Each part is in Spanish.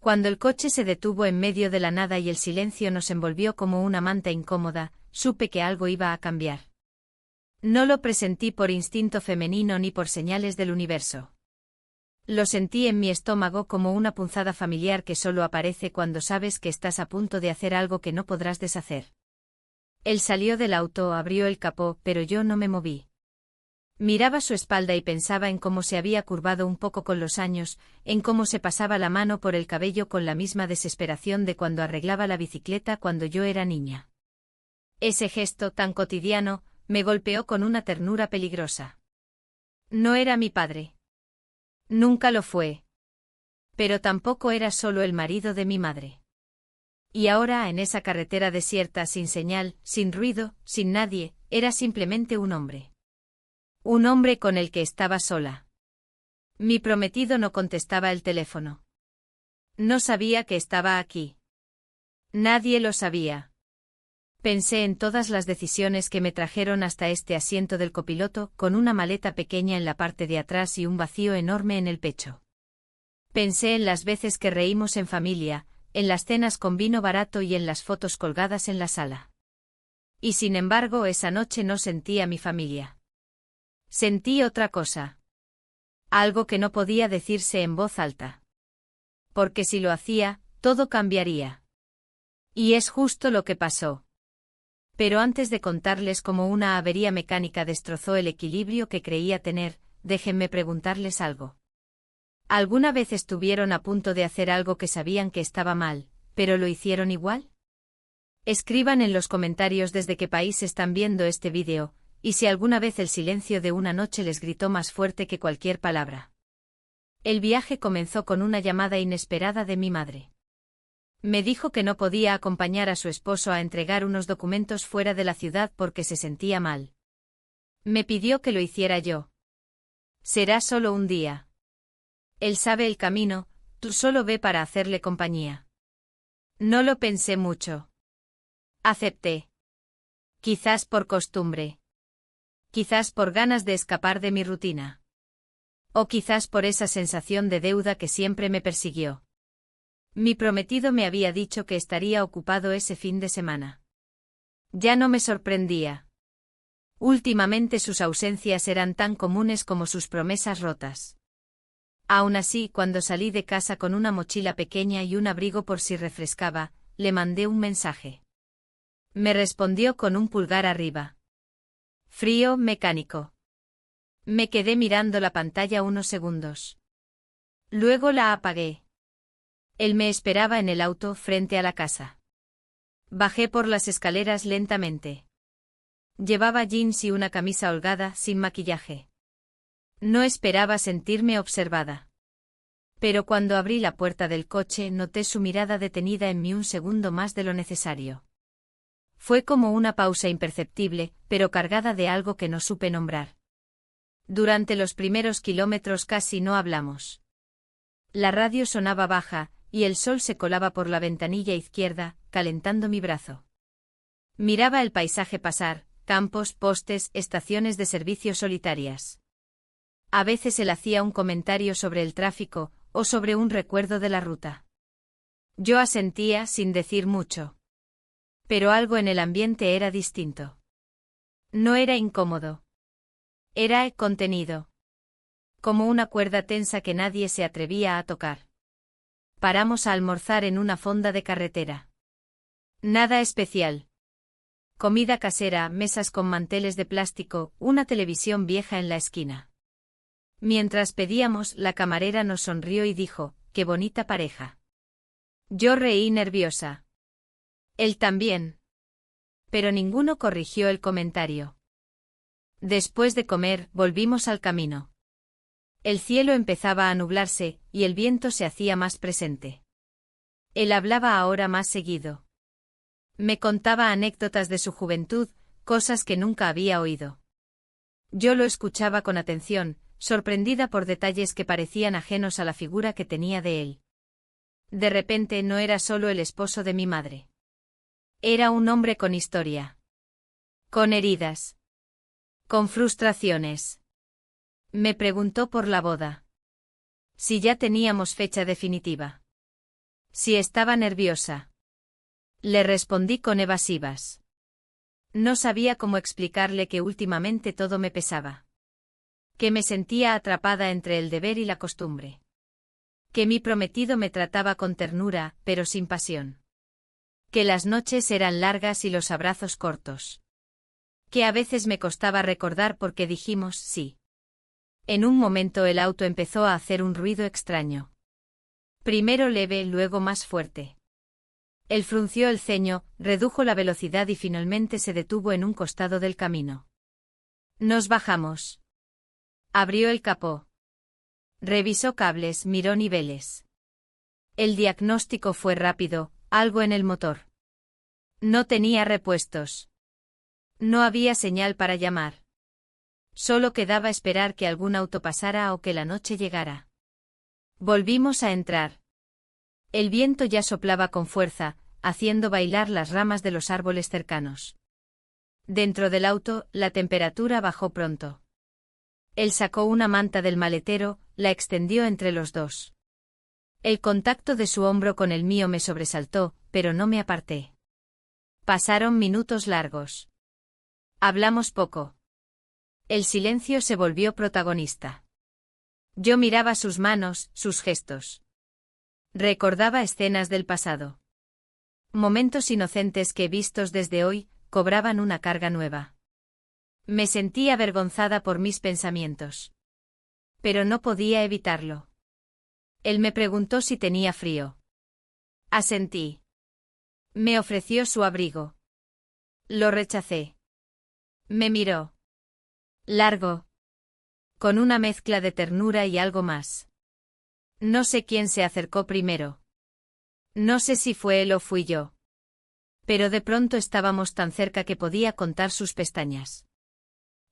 Cuando el coche se detuvo en medio de la nada y el silencio nos envolvió como una manta incómoda, supe que algo iba a cambiar. No lo presentí por instinto femenino ni por señales del universo. Lo sentí en mi estómago como una punzada familiar que solo aparece cuando sabes que estás a punto de hacer algo que no podrás deshacer. Él salió del auto, abrió el capó, pero yo no me moví. Miraba su espalda y pensaba en cómo se había curvado un poco con los años, en cómo se pasaba la mano por el cabello con la misma desesperación de cuando arreglaba la bicicleta cuando yo era niña. Ese gesto tan cotidiano me golpeó con una ternura peligrosa. No era mi padre. Nunca lo fue. Pero tampoco era solo el marido de mi madre. Y ahora, en esa carretera desierta, sin señal, sin ruido, sin nadie, era simplemente un hombre. Un hombre con el que estaba sola. Mi prometido no contestaba el teléfono. No sabía que estaba aquí. Nadie lo sabía. Pensé en todas las decisiones que me trajeron hasta este asiento del copiloto, con una maleta pequeña en la parte de atrás y un vacío enorme en el pecho. Pensé en las veces que reímos en familia, en las cenas con vino barato y en las fotos colgadas en la sala. Y sin embargo, esa noche no sentí a mi familia. Sentí otra cosa. Algo que no podía decirse en voz alta. Porque si lo hacía, todo cambiaría. Y es justo lo que pasó. Pero antes de contarles cómo una avería mecánica destrozó el equilibrio que creía tener, déjenme preguntarles algo. ¿Alguna vez estuvieron a punto de hacer algo que sabían que estaba mal, pero lo hicieron igual? Escriban en los comentarios desde qué país están viendo este vídeo, y si alguna vez el silencio de una noche les gritó más fuerte que cualquier palabra. El viaje comenzó con una llamada inesperada de mi madre. Me dijo que no podía acompañar a su esposo a entregar unos documentos fuera de la ciudad porque se sentía mal. Me pidió que lo hiciera yo. Será solo un día. Él sabe el camino, tú solo ve para hacerle compañía. No lo pensé mucho. Acepté. Quizás por costumbre. Quizás por ganas de escapar de mi rutina. O quizás por esa sensación de deuda que siempre me persiguió. Mi prometido me había dicho que estaría ocupado ese fin de semana. Ya no me sorprendía. Últimamente sus ausencias eran tan comunes como sus promesas rotas. Aún así, cuando salí de casa con una mochila pequeña y un abrigo por si refrescaba, le mandé un mensaje. Me respondió con un pulgar arriba. Frío, mecánico. Me quedé mirando la pantalla unos segundos. Luego la apagué. Él me esperaba en el auto frente a la casa. Bajé por las escaleras lentamente. Llevaba jeans y una camisa holgada, sin maquillaje. No esperaba sentirme observada. Pero cuando abrí la puerta del coche noté su mirada detenida en mí un segundo más de lo necesario. Fue como una pausa imperceptible, pero cargada de algo que no supe nombrar. Durante los primeros kilómetros casi no hablamos. La radio sonaba baja, y el sol se colaba por la ventanilla izquierda, calentando mi brazo. Miraba el paisaje pasar, campos, postes, estaciones de servicio solitarias. A veces él hacía un comentario sobre el tráfico, o sobre un recuerdo de la ruta. Yo asentía sin decir mucho. Pero algo en el ambiente era distinto. No era incómodo. Era contenido. Como una cuerda tensa que nadie se atrevía a tocar. Paramos a almorzar en una fonda de carretera. Nada especial. Comida casera, mesas con manteles de plástico, una televisión vieja en la esquina. Mientras pedíamos, la camarera nos sonrió y dijo, «¡Qué bonita pareja!». Yo reí nerviosa. Él también. Pero ninguno corrigió el comentario. Después de comer, volvimos al camino. El cielo empezaba a nublarse, y el viento se hacía más presente. Él hablaba ahora más seguido. Me contaba anécdotas de su juventud, cosas que nunca había oído. Yo lo escuchaba con atención, sorprendida por detalles que parecían ajenos a la figura que tenía de él. De repente no era solo el esposo de mi madre. Era un hombre con historia. Con heridas. Con frustraciones. Me preguntó por la boda. Si ya teníamos fecha definitiva. Si estaba nerviosa. Le respondí con evasivas. No sabía cómo explicarle que últimamente todo me pesaba. Que me sentía atrapada entre el deber y la costumbre. Que mi prometido me trataba con ternura, pero sin pasión. Que las noches eran largas y los abrazos cortos. Que a veces me costaba recordar por qué dijimos sí. En un momento el auto empezó a hacer un ruido extraño. Primero leve, luego más fuerte. Él frunció el ceño, redujo la velocidad y finalmente se detuvo en un costado del camino. Nos bajamos. Abrió el capó. Revisó cables, miró niveles. El diagnóstico fue rápido, algo en el motor. No tenía repuestos. No había señal para llamar. Solo quedaba esperar que algún auto pasara o que la noche llegara. Volvimos a entrar. El viento ya soplaba con fuerza, haciendo bailar las ramas de los árboles cercanos. Dentro del auto, la temperatura bajó pronto. Él sacó una manta del maletero, la extendió entre los dos. El contacto de su hombro con el mío me sobresaltó, pero no me aparté. Pasaron minutos largos. Hablamos poco. El silencio se volvió protagonista. Yo miraba sus manos, sus gestos. Recordaba escenas del pasado. Momentos inocentes que, vistos desde hoy, cobraban una carga nueva. Me sentí avergonzada por mis pensamientos. Pero no podía evitarlo. Él me preguntó si tenía frío. Asentí. Me ofreció su abrigo. Lo rechacé. Me miró. Largo. Con una mezcla de ternura y algo más. No sé quién se acercó primero. No sé si fue él o fui yo. Pero de pronto estábamos tan cerca que podía contar sus pestañas.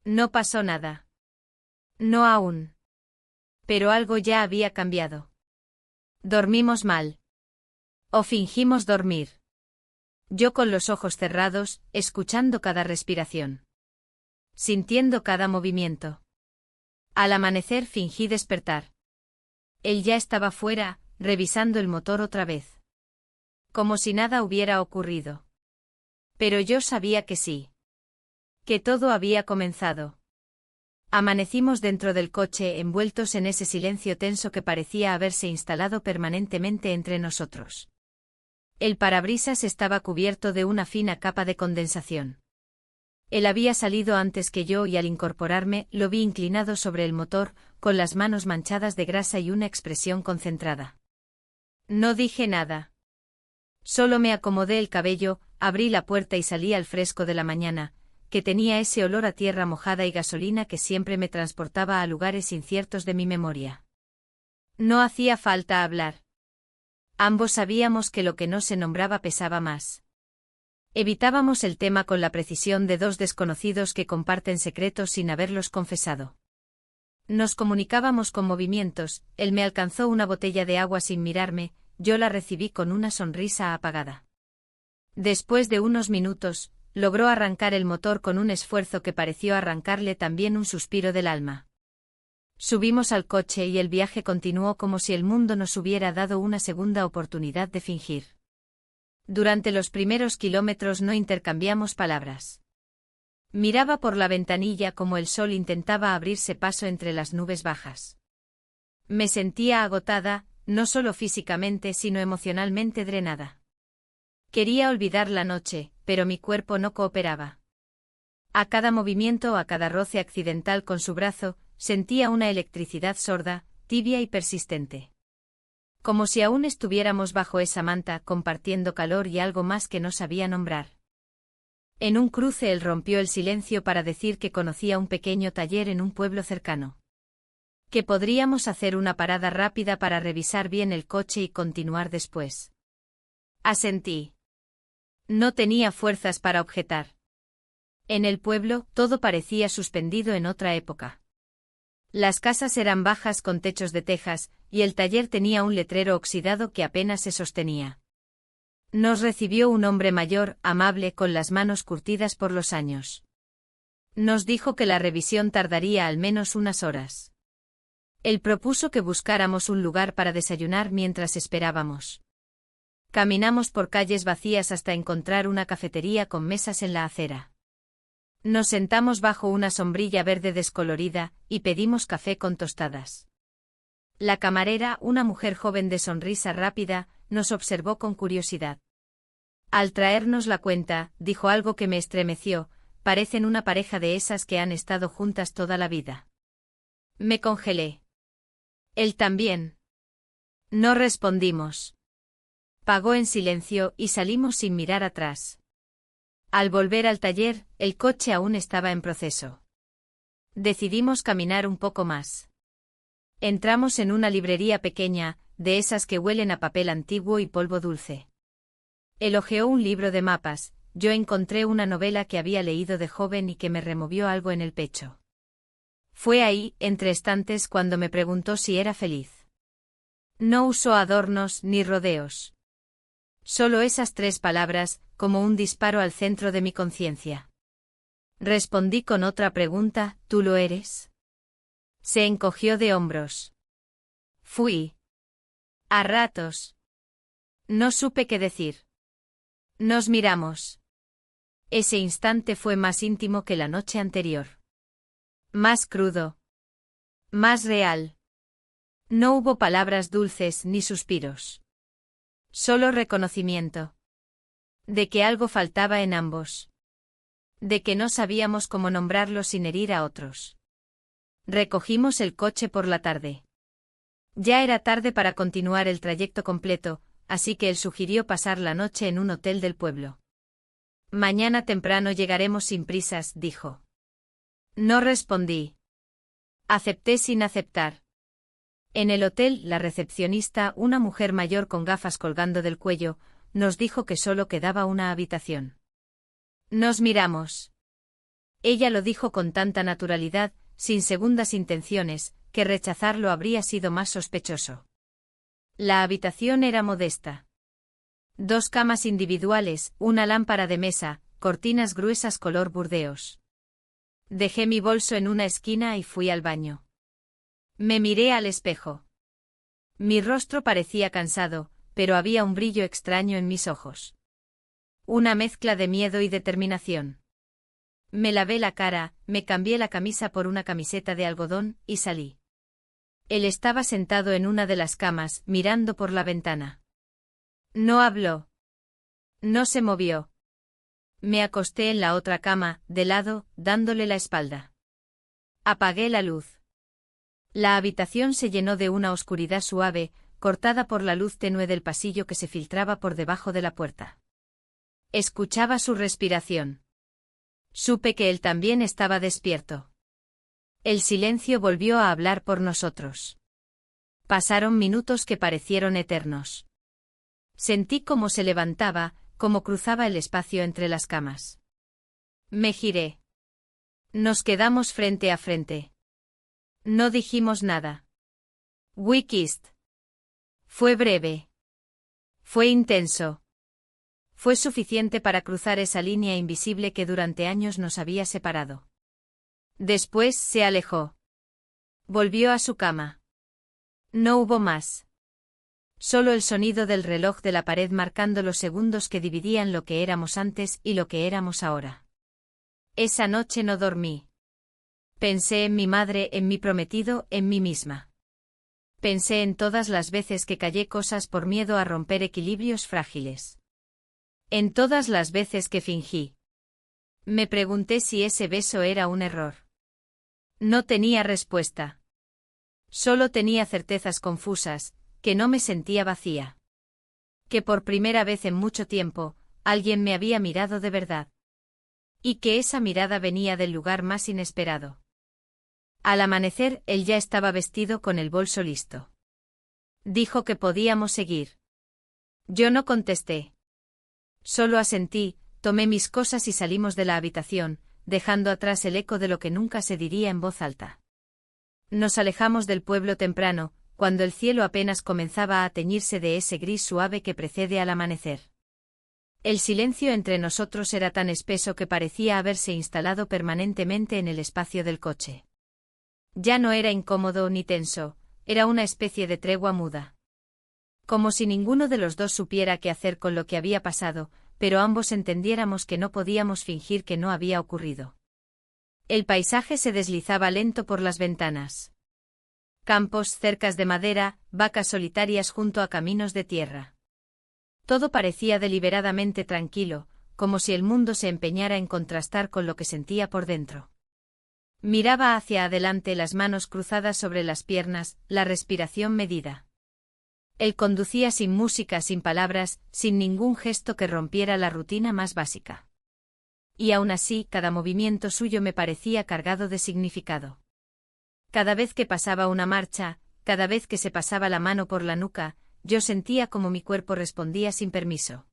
No pasó nada. No aún. Pero algo ya había cambiado. Dormimos mal. O fingimos dormir. Yo con los ojos cerrados, escuchando cada respiración. Sintiendo cada movimiento. Al amanecer fingí despertar. Él ya estaba fuera, revisando el motor otra vez. Como si nada hubiera ocurrido. Pero yo sabía que sí. Que todo había comenzado. Amanecimos dentro del coche envueltos en ese silencio tenso que parecía haberse instalado permanentemente entre nosotros. El parabrisas estaba cubierto de una fina capa de condensación. Él había salido antes que yo y al incorporarme lo vi inclinado sobre el motor, con las manos manchadas de grasa y una expresión concentrada. No dije nada. Solo me acomodé el cabello, abrí la puerta y salí al fresco de la mañana, que tenía ese olor a tierra mojada y gasolina que siempre me transportaba a lugares inciertos de mi memoria. No hacía falta hablar. Ambos sabíamos que lo que no se nombraba pesaba más. Evitábamos el tema con la precisión de dos desconocidos que comparten secretos sin haberlos confesado. Nos comunicábamos con movimientos, él me alcanzó una botella de agua sin mirarme, yo la recibí con una sonrisa apagada. Después de unos minutos, logró arrancar el motor con un esfuerzo que pareció arrancarle también un suspiro del alma. Subimos al coche y el viaje continuó como si el mundo nos hubiera dado una segunda oportunidad de fingir. Durante los primeros kilómetros no intercambiamos palabras. Miraba por la ventanilla como el sol intentaba abrirse paso entre las nubes bajas. Me sentía agotada, no solo físicamente sino emocionalmente drenada. Quería olvidar la noche, pero mi cuerpo no cooperaba. A cada movimiento o a cada roce accidental con su brazo, sentía una electricidad sorda, tibia y persistente. Como si aún estuviéramos bajo esa manta compartiendo calor y algo más que no sabía nombrar. En un cruce él rompió el silencio para decir que conocía un pequeño taller en un pueblo cercano. Que podríamos hacer una parada rápida para revisar bien el coche y continuar después. Asentí. No tenía fuerzas para objetar. En el pueblo, todo parecía suspendido en otra época. Las casas eran bajas con techos de tejas, y el taller tenía un letrero oxidado que apenas se sostenía. Nos recibió un hombre mayor, amable, con las manos curtidas por los años. Nos dijo que la revisión tardaría al menos unas horas. Él propuso que buscáramos un lugar para desayunar mientras esperábamos. Caminamos por calles vacías hasta encontrar una cafetería con mesas en la acera. Nos sentamos bajo una sombrilla verde descolorida y pedimos café con tostadas. La camarera, una mujer joven de sonrisa rápida, nos observó con curiosidad. Al traernos la cuenta, dijo algo que me estremeció: parecen una pareja de esas que han estado juntas toda la vida. Me congelé. Él también. No respondimos. Pagó en silencio y salimos sin mirar atrás. Al volver al taller, el coche aún estaba en proceso. Decidimos caminar un poco más. Entramos en una librería pequeña, de esas que huelen a papel antiguo y polvo dulce. Él hojeó un libro de mapas, yo encontré una novela que había leído de joven y que me removió algo en el pecho. Fue ahí, entre estantes, cuando me preguntó si era feliz. No usó adornos ni rodeos. Solo esas 3 palabras, como un disparo al centro de mi conciencia. Respondí con otra pregunta: ¿tú lo eres? Se encogió de hombros. Fui. A ratos. No supe qué decir. Nos miramos. Ese instante fue más íntimo que la noche anterior. Más crudo. Más real. No hubo palabras dulces ni suspiros. Solo reconocimiento. De que algo faltaba en ambos. De que no sabíamos cómo nombrarlo sin herir a otros. Recogimos el coche por la tarde. Ya era tarde para continuar el trayecto completo, así que él sugirió pasar la noche en un hotel del pueblo. Mañana temprano llegaremos sin prisas, dijo. No respondí. Acepté sin aceptar. En el hotel, la recepcionista, una mujer mayor con gafas colgando del cuello, nos dijo que solo quedaba una habitación. Nos miramos. Ella lo dijo con tanta naturalidad, sin segundas intenciones, que rechazarlo habría sido más sospechoso. La habitación era modesta. 2 camas individuales, una lámpara de mesa, cortinas gruesas color burdeos. Dejé mi bolso en una esquina y fui al baño. Me miré al espejo. Mi rostro parecía cansado, pero había un brillo extraño en mis ojos. Una mezcla de miedo y determinación. Me lavé la cara, me cambié la camisa por una camiseta de algodón, y salí. Él estaba sentado en una de las camas, mirando por la ventana. No habló. No se movió. Me acosté en la otra cama, de lado, dándole la espalda. Apagué la luz. La habitación se llenó de una oscuridad suave, cortada por la luz tenue del pasillo que se filtraba por debajo de la puerta. Escuchaba su respiración. Supe que él también estaba despierto. El silencio volvió a hablar por nosotros. Pasaron minutos que parecieron eternos. Sentí cómo se levantaba, cómo cruzaba el espacio entre las camas. Me giré. Nos quedamos frente a frente. No dijimos nada. We kissed. Fue breve. Fue intenso. Fue suficiente para cruzar esa línea invisible que durante años nos había separado. Después se alejó. Volvió a su cama. No hubo más. Solo el sonido del reloj de la pared marcando los segundos que dividían lo que éramos antes y lo que éramos ahora. Esa noche no dormí. Pensé en mi madre, en mi prometido, en mí misma. Pensé en todas las veces que callé cosas por miedo a romper equilibrios frágiles. En todas las veces que fingí. Me pregunté si ese beso era un error. No tenía respuesta. Solo tenía certezas confusas, que no me sentía vacía. Que por primera vez en mucho tiempo, alguien me había mirado de verdad. Y que esa mirada venía del lugar más inesperado. Al amanecer, él ya estaba vestido con el bolso listo. Dijo que podíamos seguir. Yo no contesté. Solo asentí, tomé mis cosas y salimos de la habitación, dejando atrás el eco de lo que nunca se diría en voz alta. Nos alejamos del pueblo temprano, cuando el cielo apenas comenzaba a teñirse de ese gris suave que precede al amanecer. El silencio entre nosotros era tan espeso que parecía haberse instalado permanentemente en el espacio del coche. Ya no era incómodo ni tenso, era una especie de tregua muda. Como si ninguno de los dos supiera qué hacer con lo que había pasado, pero ambos entendiéramos que no podíamos fingir que no había ocurrido. El paisaje se deslizaba lento por las ventanas. Campos, cercas de madera, vacas solitarias junto a caminos de tierra. Todo parecía deliberadamente tranquilo, como si el mundo se empeñara en contrastar con lo que sentía por dentro. Miraba hacia adelante, las manos cruzadas sobre las piernas, la respiración medida. Él conducía sin música, sin palabras, sin ningún gesto que rompiera la rutina más básica. Y aún así, cada movimiento suyo me parecía cargado de significado. Cada vez que pasaba una marcha, cada vez que se pasaba la mano por la nuca, yo sentía como mi cuerpo respondía sin permiso.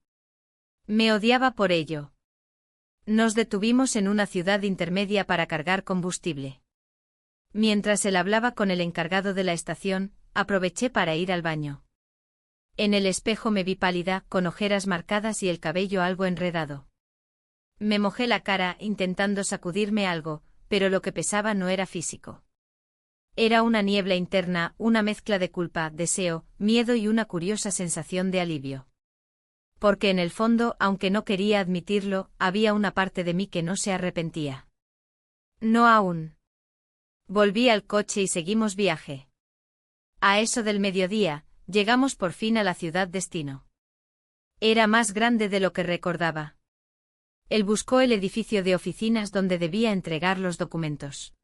Me odiaba por ello. Nos detuvimos en una ciudad intermedia para cargar combustible. Mientras él hablaba con el encargado de la estación, aproveché para ir al baño. En el espejo me vi pálida, con ojeras marcadas y el cabello algo enredado. Me mojé la cara intentando sacudirme algo, pero lo que pesaba no era físico. Era una niebla interna, una mezcla de culpa, deseo, miedo y una curiosa sensación de alivio. Porque en el fondo, aunque no quería admitirlo, había una parte de mí que no se arrepentía. No aún. Volví al coche y seguimos viaje. A eso del mediodía, llegamos por fin a la ciudad destino. Era más grande de lo que recordaba. Él buscó el edificio de oficinas donde debía entregar los documentos.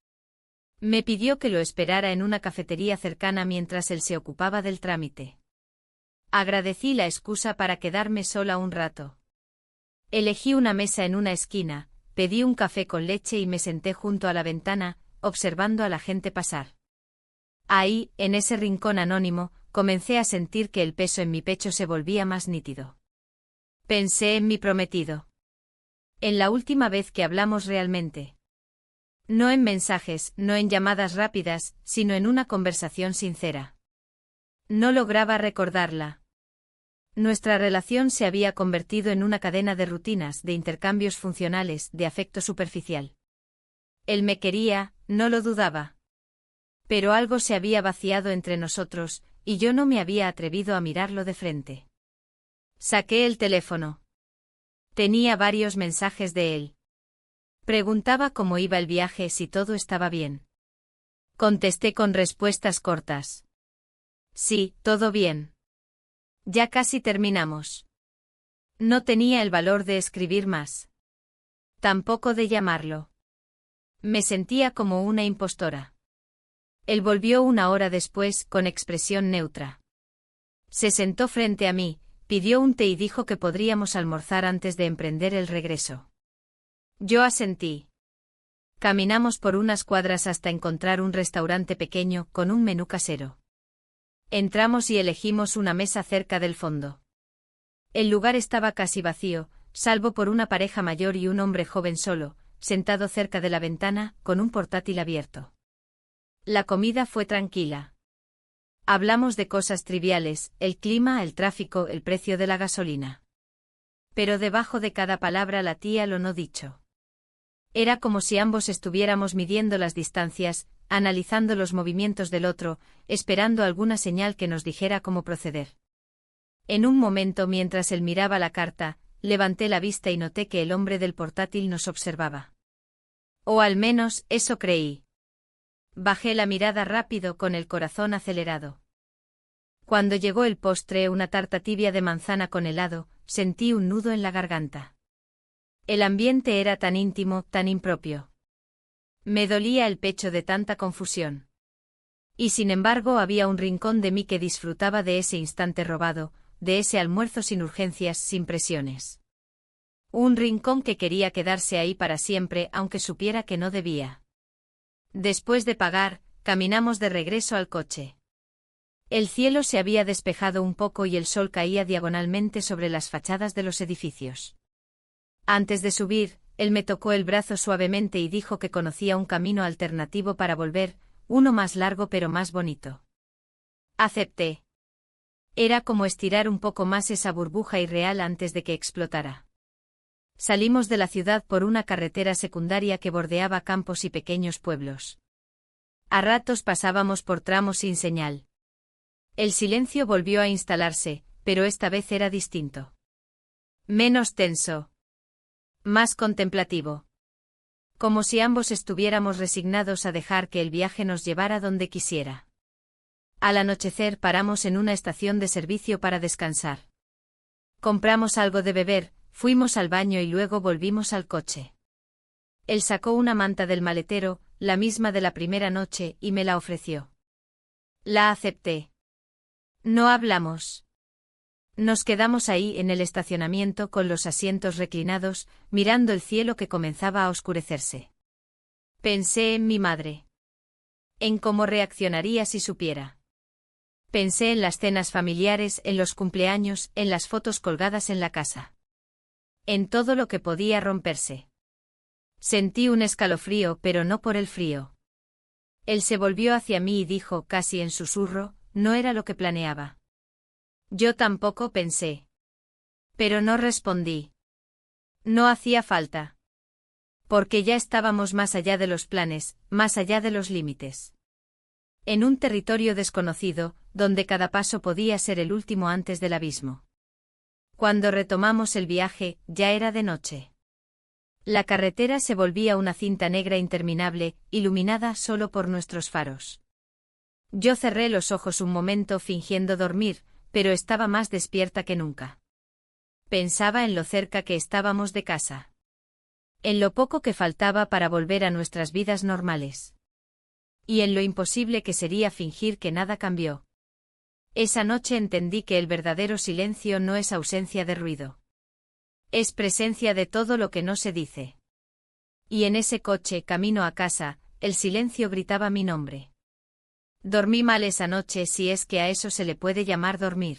Me pidió que lo esperara en una cafetería cercana mientras él se ocupaba del trámite. Agradecí la excusa para quedarme sola un rato. Elegí una mesa en una esquina, pedí un café con leche y me senté junto a la ventana, observando a la gente pasar. Ahí, en ese rincón anónimo, comencé a sentir que el peso en mi pecho se volvía más nítido. Pensé en mi prometido. En la última vez que hablamos realmente. No en mensajes, no en llamadas rápidas, sino en una conversación sincera. No lograba recordarla. Nuestra relación se había convertido en una cadena de rutinas, de intercambios funcionales, de afecto superficial. Él me quería, no lo dudaba. Pero algo se había vaciado entre nosotros, y yo no me había atrevido a mirarlo de frente. Saqué el teléfono. Tenía varios mensajes de él. Preguntaba cómo iba el viaje, si todo estaba bien. Contesté con respuestas cortas. Sí, todo bien. Ya casi terminamos. No tenía el valor de escribir más. Tampoco de llamarlo. Me sentía como una impostora. Él volvió una hora después, con expresión neutra. Se sentó frente a mí, pidió un té y dijo que podríamos almorzar antes de emprender el regreso. Yo asentí. Caminamos por unas cuadras hasta encontrar un restaurante pequeño, con un menú casero. Entramos y elegimos una mesa cerca del fondo. El lugar estaba casi vacío, salvo por una pareja mayor y un hombre joven solo, sentado cerca de la ventana, con un portátil abierto. La comida fue tranquila. Hablamos de cosas triviales, el clima, el tráfico, el precio de la gasolina. Pero debajo de cada palabra latía lo no dicho. Era como si ambos estuviéramos midiendo las distancias, analizando los movimientos del otro, esperando alguna señal que nos dijera cómo proceder. En un momento, mientras él miraba la carta, levanté la vista y noté que el hombre del portátil nos observaba. O al menos, eso creí. Bajé la mirada rápido, con el corazón acelerado. Cuando llegó el postre, una tarta tibia de manzana con helado, sentí un nudo en la garganta. El ambiente era tan íntimo, tan impropio. Me dolía el pecho de tanta confusión. Y sin embargo había un rincón de mí que disfrutaba de ese instante robado, de ese almuerzo sin urgencias, sin presiones. Un rincón que quería quedarse ahí para siempre, aunque supiera que no debía. Después de pagar, caminamos de regreso al coche. El cielo se había despejado un poco y el sol caía diagonalmente sobre las fachadas de los edificios. Antes de subir, él me tocó el brazo suavemente y dijo que conocía un camino alternativo para volver, uno más largo pero más bonito. Acepté. Era como estirar un poco más esa burbuja irreal antes de que explotara. Salimos de la ciudad por una carretera secundaria que bordeaba campos y pequeños pueblos. A ratos pasábamos por tramos sin señal. El silencio volvió a instalarse, pero esta vez era distinto. Menos tenso. Más contemplativo. Como si ambos estuviéramos resignados a dejar que el viaje nos llevara donde quisiera. Al anochecer paramos en una estación de servicio para descansar. Compramos algo de beber, fuimos al baño y luego volvimos al coche. Él sacó una manta del maletero, la misma de la primera noche, y me la ofreció. La acepté. No hablamos. Nos quedamos ahí en el estacionamiento con los asientos reclinados, mirando el cielo que comenzaba a oscurecerse. Pensé en mi madre. En cómo reaccionaría si supiera. Pensé en las cenas familiares, en los cumpleaños, en las fotos colgadas en la casa. En todo lo que podía romperse. Sentí un escalofrío, pero no por el frío. Él se volvió hacia mí y dijo, casi en susurro, no era lo que planeaba. Yo tampoco pensé. Pero no respondí. No hacía falta. Porque ya estábamos más allá de los planes, más allá de los límites. En un territorio desconocido, donde cada paso podía ser el último antes del abismo. Cuando retomamos el viaje, ya era de noche. La carretera se volvía una cinta negra interminable, iluminada solo por nuestros faros. Yo cerré los ojos un momento fingiendo dormir, pero estaba más despierta que nunca. Pensaba en lo cerca que estábamos de casa. En lo poco que faltaba para volver a nuestras vidas normales. Y en lo imposible que sería fingir que nada cambió. Esa noche entendí que el verdadero silencio no es ausencia de ruido. Es presencia de todo lo que no se dice. Y en ese coche, camino a casa, el silencio gritaba mi nombre. Dormí mal esa noche, si es que a eso se le puede llamar dormir.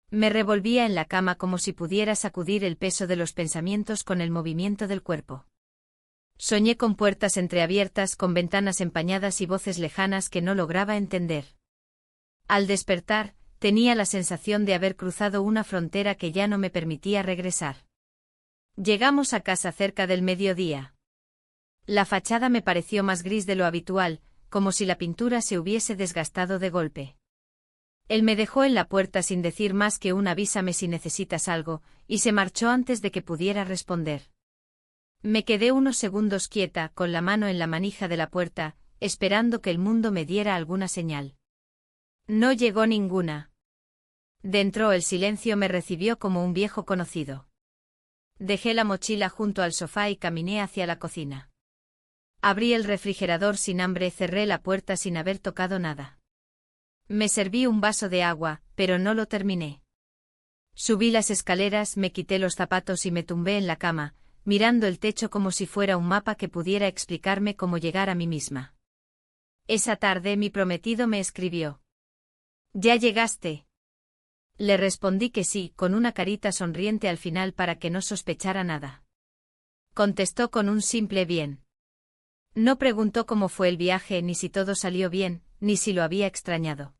Me revolvía en la cama como si pudiera sacudir el peso de los pensamientos con el movimiento del cuerpo. Soñé con puertas entreabiertas, con ventanas empañadas y voces lejanas que no lograba entender. Al despertar, tenía la sensación de haber cruzado una frontera que ya no me permitía regresar. Llegamos a casa cerca del mediodía. La fachada me pareció más gris de lo habitual, como si la pintura se hubiese desgastado de golpe. Él me dejó en la puerta sin decir más que un avísame si necesitas algo, y se marchó antes de que pudiera responder. Me quedé unos segundos quieta, con la mano en la manija de la puerta, esperando que el mundo me diera alguna señal. No llegó ninguna. Dentro el silencio me recibió como un viejo conocido. Dejé la mochila junto al sofá y caminé hacia la cocina. Abrí el refrigerador sin hambre, cerré la puerta sin haber tocado nada. Me serví un vaso de agua, pero no lo terminé. Subí las escaleras, me quité los zapatos y me tumbé en la cama, mirando el techo como si fuera un mapa que pudiera explicarme cómo llegar a mí misma. Esa tarde mi prometido me escribió. ¿Ya llegaste? Le respondí que sí, con una carita sonriente al final para que no sospechara nada. Contestó con un simple bien. No preguntó cómo fue el viaje, ni si todo salió bien, ni si lo había extrañado.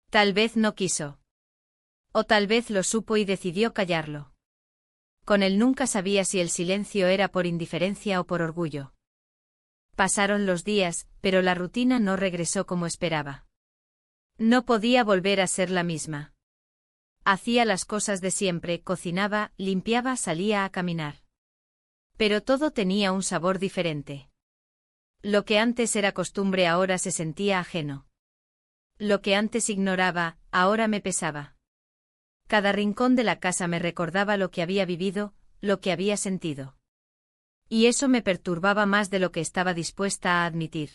Tal vez no quiso. O tal vez lo supo y decidió callarlo. Con él nunca sabía si el silencio era por indiferencia o por orgullo. Pasaron los días, pero la rutina no regresó como esperaba. No podía volver a ser la misma. Hacía las cosas de siempre, cocinaba, limpiaba, salía a caminar. Pero todo tenía un sabor diferente. Lo que antes era costumbre ahora se sentía ajeno. Lo que antes ignoraba, ahora me pesaba. Cada rincón de la casa me recordaba lo que había vivido, lo que había sentido. Y eso me perturbaba más de lo que estaba dispuesta a admitir.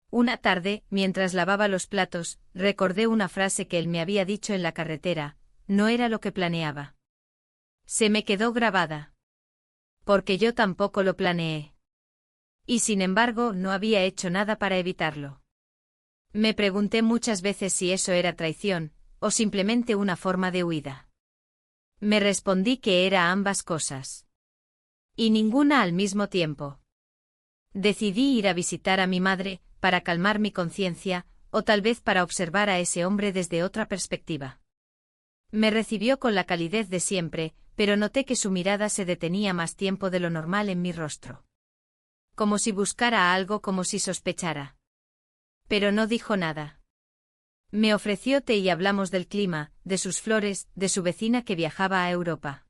Una tarde, mientras lavaba los platos, recordé una frase que él me había dicho en la carretera, no era lo que planeaba. Se me quedó grabada. Porque yo tampoco lo planeé. Y sin embargo, no había hecho nada para evitarlo. Me pregunté muchas veces si eso era traición, o simplemente una forma de huida. Me respondí que era ambas cosas. Y ninguna al mismo tiempo. Decidí ir a visitar a mi madre, para calmar mi conciencia, o tal vez para observar a ese hombre desde otra perspectiva. Me recibió con la calidez de siempre, pero noté que su mirada se detenía más tiempo de lo normal en mi rostro. Como si buscara algo, como si sospechara. Pero no dijo nada. Me ofreció té y hablamos del clima, de sus flores, de su vecina que viajaba a Europa.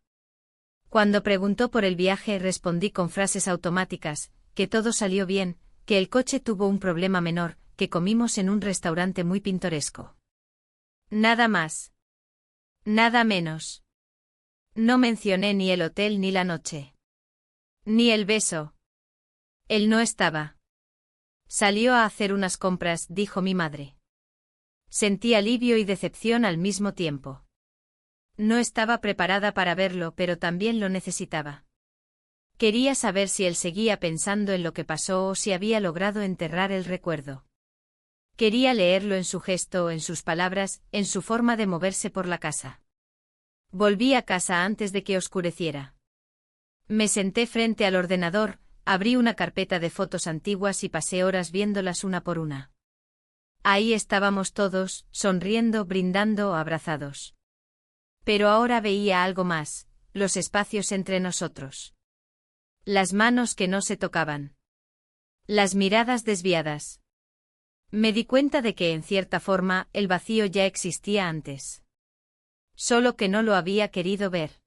Cuando preguntó por el viaje respondí con frases automáticas, que todo salió bien, que el coche tuvo un problema menor, que comimos en un restaurante muy pintoresco. Nada más. Nada menos. No mencioné ni el hotel ni la noche. Ni el beso. Él no estaba. Salió a hacer unas compras, dijo mi madre. Sentí alivio y decepción al mismo tiempo. No estaba preparada para verlo, pero también lo necesitaba. Quería saber si él seguía pensando en lo que pasó o si había logrado enterrar el recuerdo. Quería leerlo en su gesto, en sus palabras, en su forma de moverse por la casa. Volví a casa antes de que oscureciera. Me senté frente al ordenador, abrí una carpeta de fotos antiguas y pasé horas viéndolas una por una. Ahí estábamos todos, sonriendo, brindando, abrazados. Pero ahora veía algo más, los espacios entre nosotros. Las manos que no se tocaban. Las miradas desviadas. Me di cuenta de que, en cierta forma, el vacío ya existía antes. Solo que no lo había querido ver.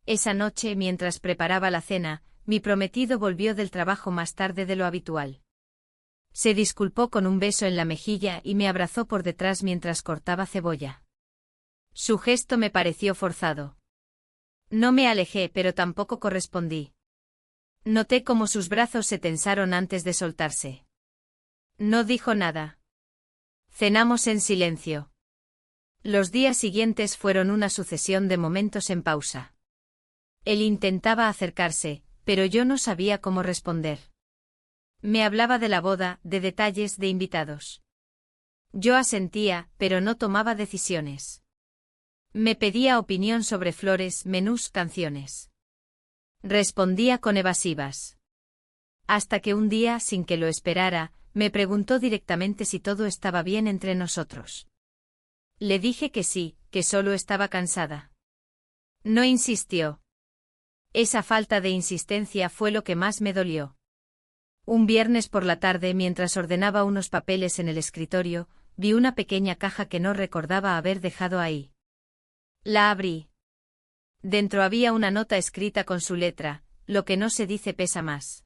Esa noche, mientras preparaba la cena, mi prometido volvió del trabajo más tarde de lo habitual. Se disculpó con un beso en la mejilla y me abrazó por detrás mientras cortaba cebolla. Su gesto me pareció forzado. No me alejé, pero tampoco correspondí. Noté cómo sus brazos se tensaron antes de soltarse. No dijo nada. Cenamos en silencio. Los días siguientes fueron una sucesión de momentos en pausa. Él intentaba acercarse, pero yo no sabía cómo responder. Me hablaba de la boda, de detalles, de invitados. Yo asentía, pero no tomaba decisiones. Me pedía opinión sobre flores, menús, canciones. Respondía con evasivas. Hasta que un día, sin que lo esperara, me preguntó directamente si todo estaba bien entre nosotros. Le dije que sí, que solo estaba cansada. No insistió. Esa falta de insistencia fue lo que más me dolió. Un viernes por la tarde, mientras ordenaba unos papeles en el escritorio, vi una pequeña caja que no recordaba haber dejado ahí. La abrí. Dentro había una nota escrita con su letra, lo que no se dice pesa más.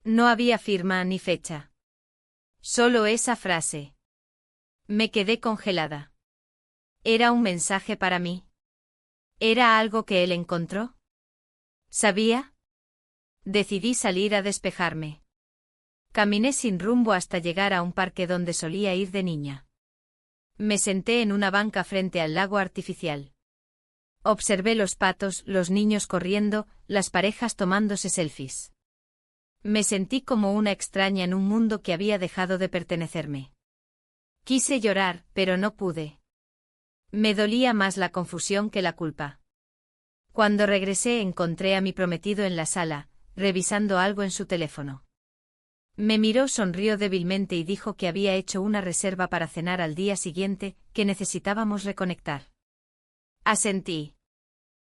No había firma ni fecha. Solo esa frase. Me quedé congelada. ¿Era un mensaje para mí? ¿Era algo que él encontró? ¿Sabía? Decidí salir a despejarme. Caminé sin rumbo hasta llegar a un parque donde solía ir de niña. Me senté en una banca frente al lago artificial. Observé los patos, los niños corriendo, las parejas tomándose selfies. Me sentí como una extraña en un mundo que había dejado de pertenecerme. Quise llorar, pero no pude. Me dolía más la confusión que la culpa. Cuando regresé encontré a mi prometido en la sala, revisando algo en su teléfono. Me miró, sonrió débilmente y dijo que había hecho una reserva para cenar al día siguiente, que necesitábamos reconectar. Asentí.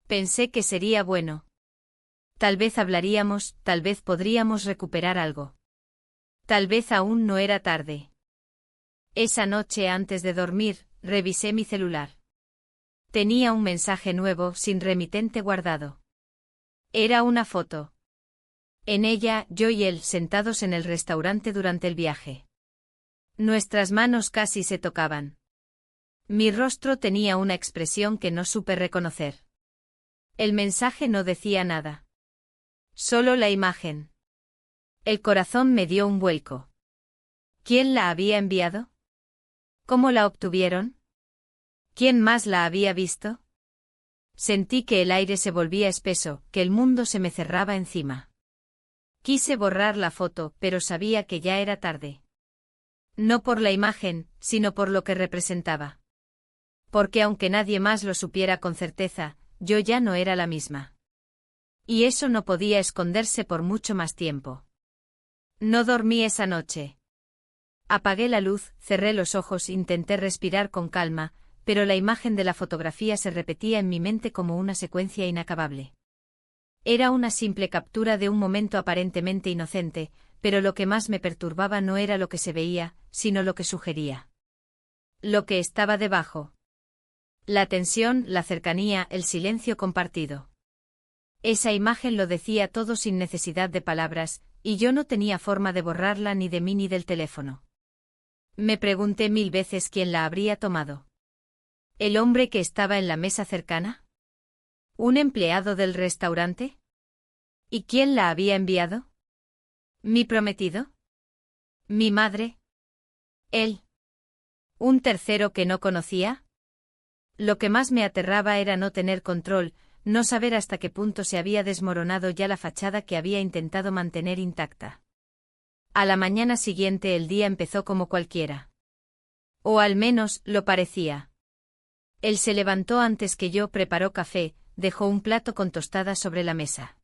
Pensé que sería bueno. Tal vez hablaríamos, tal vez podríamos recuperar algo. Tal vez aún no era tarde. Esa noche antes de dormir, revisé mi celular. Tenía un mensaje nuevo, sin remitente guardado. Era una foto. En ella, yo y él sentados en el restaurante durante el viaje. Nuestras manos casi se tocaban. Mi rostro tenía una expresión que no supe reconocer. El mensaje no decía nada. Solo la imagen. El corazón me dio un vuelco. ¿Quién la había enviado? ¿Cómo la obtuvieron? ¿Quién más la había visto? Sentí que el aire se volvía espeso, que el mundo se me cerraba encima. Quise borrar la foto, pero sabía que ya era tarde. No por la imagen, sino por lo que representaba. Porque aunque nadie más lo supiera con certeza, yo ya no era la misma. Y eso no podía esconderse por mucho más tiempo. No dormí esa noche. Apagué la luz, cerré los ojos, intenté respirar con calma, pero la imagen de la fotografía se repetía en mi mente como una secuencia inacabable. Era una simple captura de un momento aparentemente inocente, pero lo que más me perturbaba no era lo que se veía, sino lo que sugería. Lo que estaba debajo. La tensión, la cercanía, el silencio compartido. Esa imagen lo decía todo sin necesidad de palabras, y yo no tenía forma de borrarla ni de mí ni del teléfono. Me pregunté 1000 veces quién la habría tomado. ¿El hombre que estaba en la mesa cercana? ¿Un empleado del restaurante? ¿Y quién la había enviado? ¿Mi prometido? ¿Mi madre? ¿Él? ¿Un tercero que no conocía? Lo que más me aterraba era no tener control, no saber hasta qué punto se había desmoronado ya la fachada que había intentado mantener intacta. A la mañana siguiente el día empezó como cualquiera. O al menos, lo parecía. Él se levantó antes que yo, preparó café, dejó un plato con tostadas sobre la mesa.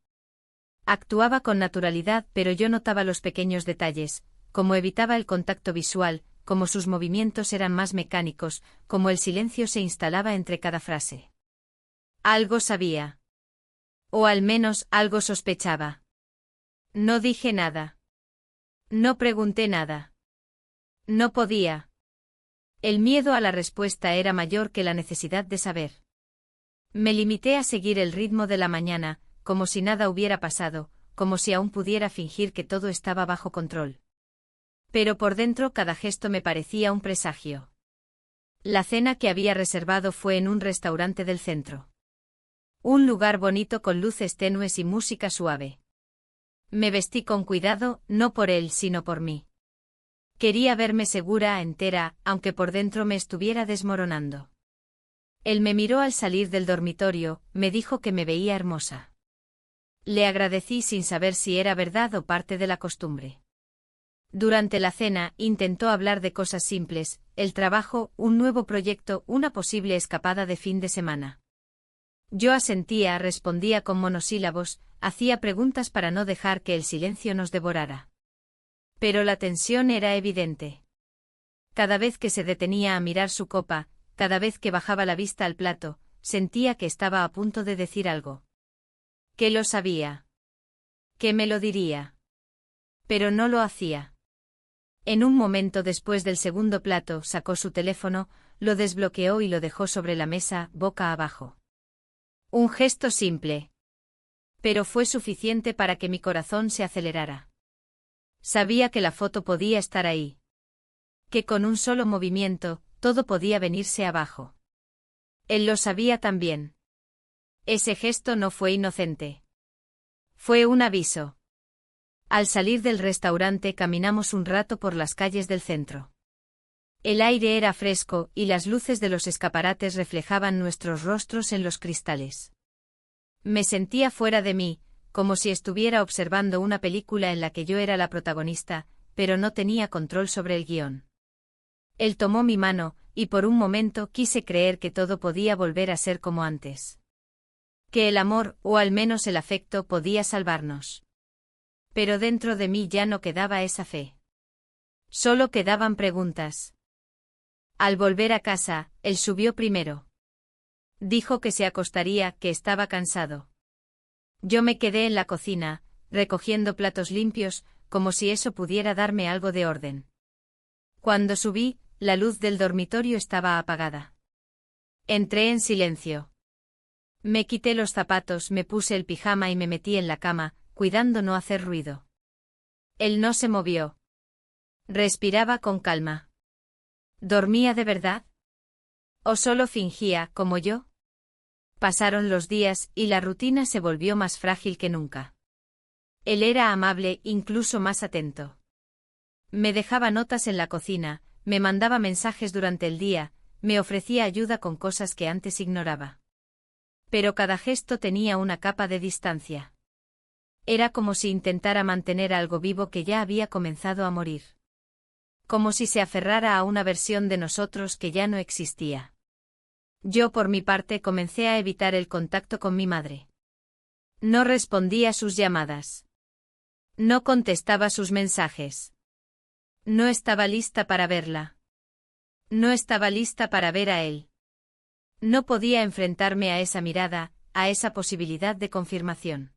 Actuaba con naturalidad, pero yo notaba los pequeños detalles, como evitaba el contacto visual, como sus movimientos eran más mecánicos, como el silencio se instalaba entre cada frase. Algo sabía. O al menos algo sospechaba. No dije nada. No pregunté nada. No podía. El miedo a la respuesta era mayor que la necesidad de saber. Me limité a seguir el ritmo de la mañana, como si nada hubiera pasado, como si aún pudiera fingir que todo estaba bajo control. Pero por dentro cada gesto me parecía un presagio. La cena que había reservado fue en un restaurante del centro. Un lugar bonito con luces tenues y música suave. Me vestí con cuidado, no por él sino por mí. Quería verme segura, entera, aunque por dentro me estuviera desmoronando. Él me miró al salir del dormitorio, me dijo que me veía hermosa. Le agradecí sin saber si era verdad o parte de la costumbre. Durante la cena, intentó hablar de cosas simples, el trabajo, un nuevo proyecto, una posible escapada de fin de semana. Yo asentía, respondía con monosílabos, hacía preguntas para no dejar que el silencio nos devorara. Pero la tensión era evidente. Cada vez que se detenía a mirar su copa, cada vez que bajaba la vista al plato, sentía que estaba a punto de decir algo. Que lo sabía. Que me lo diría. Pero no lo hacía. En un momento después del segundo plato sacó su teléfono, lo desbloqueó y lo dejó sobre la mesa, boca abajo. Un gesto simple. Pero fue suficiente para que mi corazón se acelerara. Sabía que la foto podía estar ahí. Que con un solo movimiento, todo podía venirse abajo. Él lo sabía también. Ese gesto no fue inocente. Fue un aviso. Al salir del restaurante caminamos un rato por las calles del centro. El aire era fresco y las luces de los escaparates reflejaban nuestros rostros en los cristales. Me sentía fuera de mí, como si estuviera observando una película en la que yo era la protagonista, pero no tenía control sobre el guión. Él tomó mi mano, y por un momento quise creer que todo podía volver a ser como antes. Que el amor, o al menos el afecto, podía salvarnos. Pero dentro de mí ya no quedaba esa fe. Solo quedaban preguntas. Al volver a casa, él subió primero. Dijo que se acostaría, que estaba cansado. Yo me quedé en la cocina, recogiendo platos limpios, como si eso pudiera darme algo de orden. Cuando subí, la luz del dormitorio estaba apagada. Entré en silencio. Me quité los zapatos, me puse el pijama y me metí en la cama, cuidando no hacer ruido. Él no se movió. Respiraba con calma. ¿Dormía de verdad? ¿O solo fingía, como yo? Pasaron los días y la rutina se volvió más frágil que nunca. Él era amable, incluso más atento. Me dejaba notas en la cocina, me mandaba mensajes durante el día, me ofrecía ayuda con cosas que antes ignoraba. Pero cada gesto tenía una capa de distancia. Era como si intentara mantener algo vivo que ya había comenzado a morir. Como si se aferrara a una versión de nosotros que ya no existía. Yo por mi parte comencé a evitar el contacto con mi madre. No respondía a sus llamadas. No contestaba sus mensajes. No estaba lista para verla. No estaba lista para ver a él. No podía enfrentarme a esa mirada, a esa posibilidad de confirmación.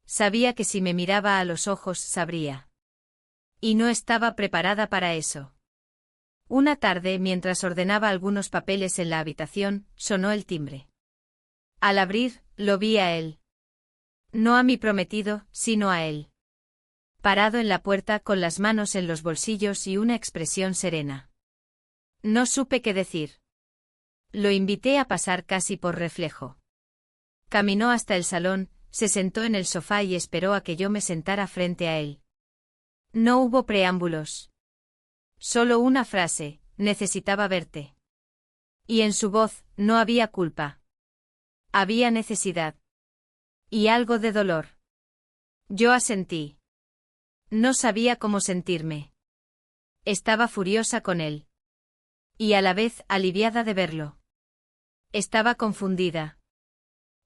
Sabía que si me miraba a los ojos sabría. Y no estaba preparada para eso. Una tarde, mientras ordenaba algunos papeles en la habitación, sonó el timbre. Al abrir, lo vi a él. No a mi prometido, sino a él. Parado en la puerta con las manos en los bolsillos y una expresión serena. No supe qué decir. Lo invité a pasar casi por reflejo. Caminó hasta el salón, se sentó en el sofá y esperó a que yo me sentara frente a él. No hubo preámbulos. Solo una frase: necesitaba verte. Y en su voz, no había culpa. Había necesidad. Y algo de dolor. Yo asentí. No sabía cómo sentirme. Estaba furiosa con él. Y a la vez aliviada de verlo. Estaba confundida.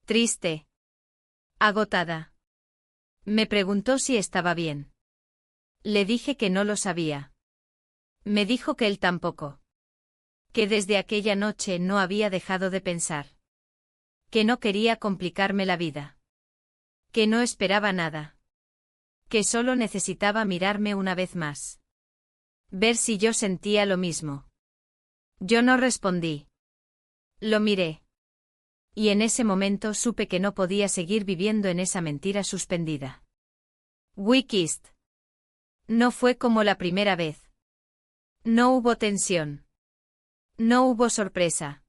Triste. Agotada. Me preguntó si estaba bien. Le dije que no lo sabía. Me dijo que él tampoco. Que desde aquella noche no había dejado de pensar. Que no quería complicarme la vida. Que no esperaba nada. Que solo necesitaba mirarme una vez más. Ver si yo sentía lo mismo. Yo no respondí. Lo miré. Y en ese momento supe que no podía seguir viviendo en esa mentira suspendida. We kissed. No fue como la primera vez. No hubo tensión. No hubo sorpresa.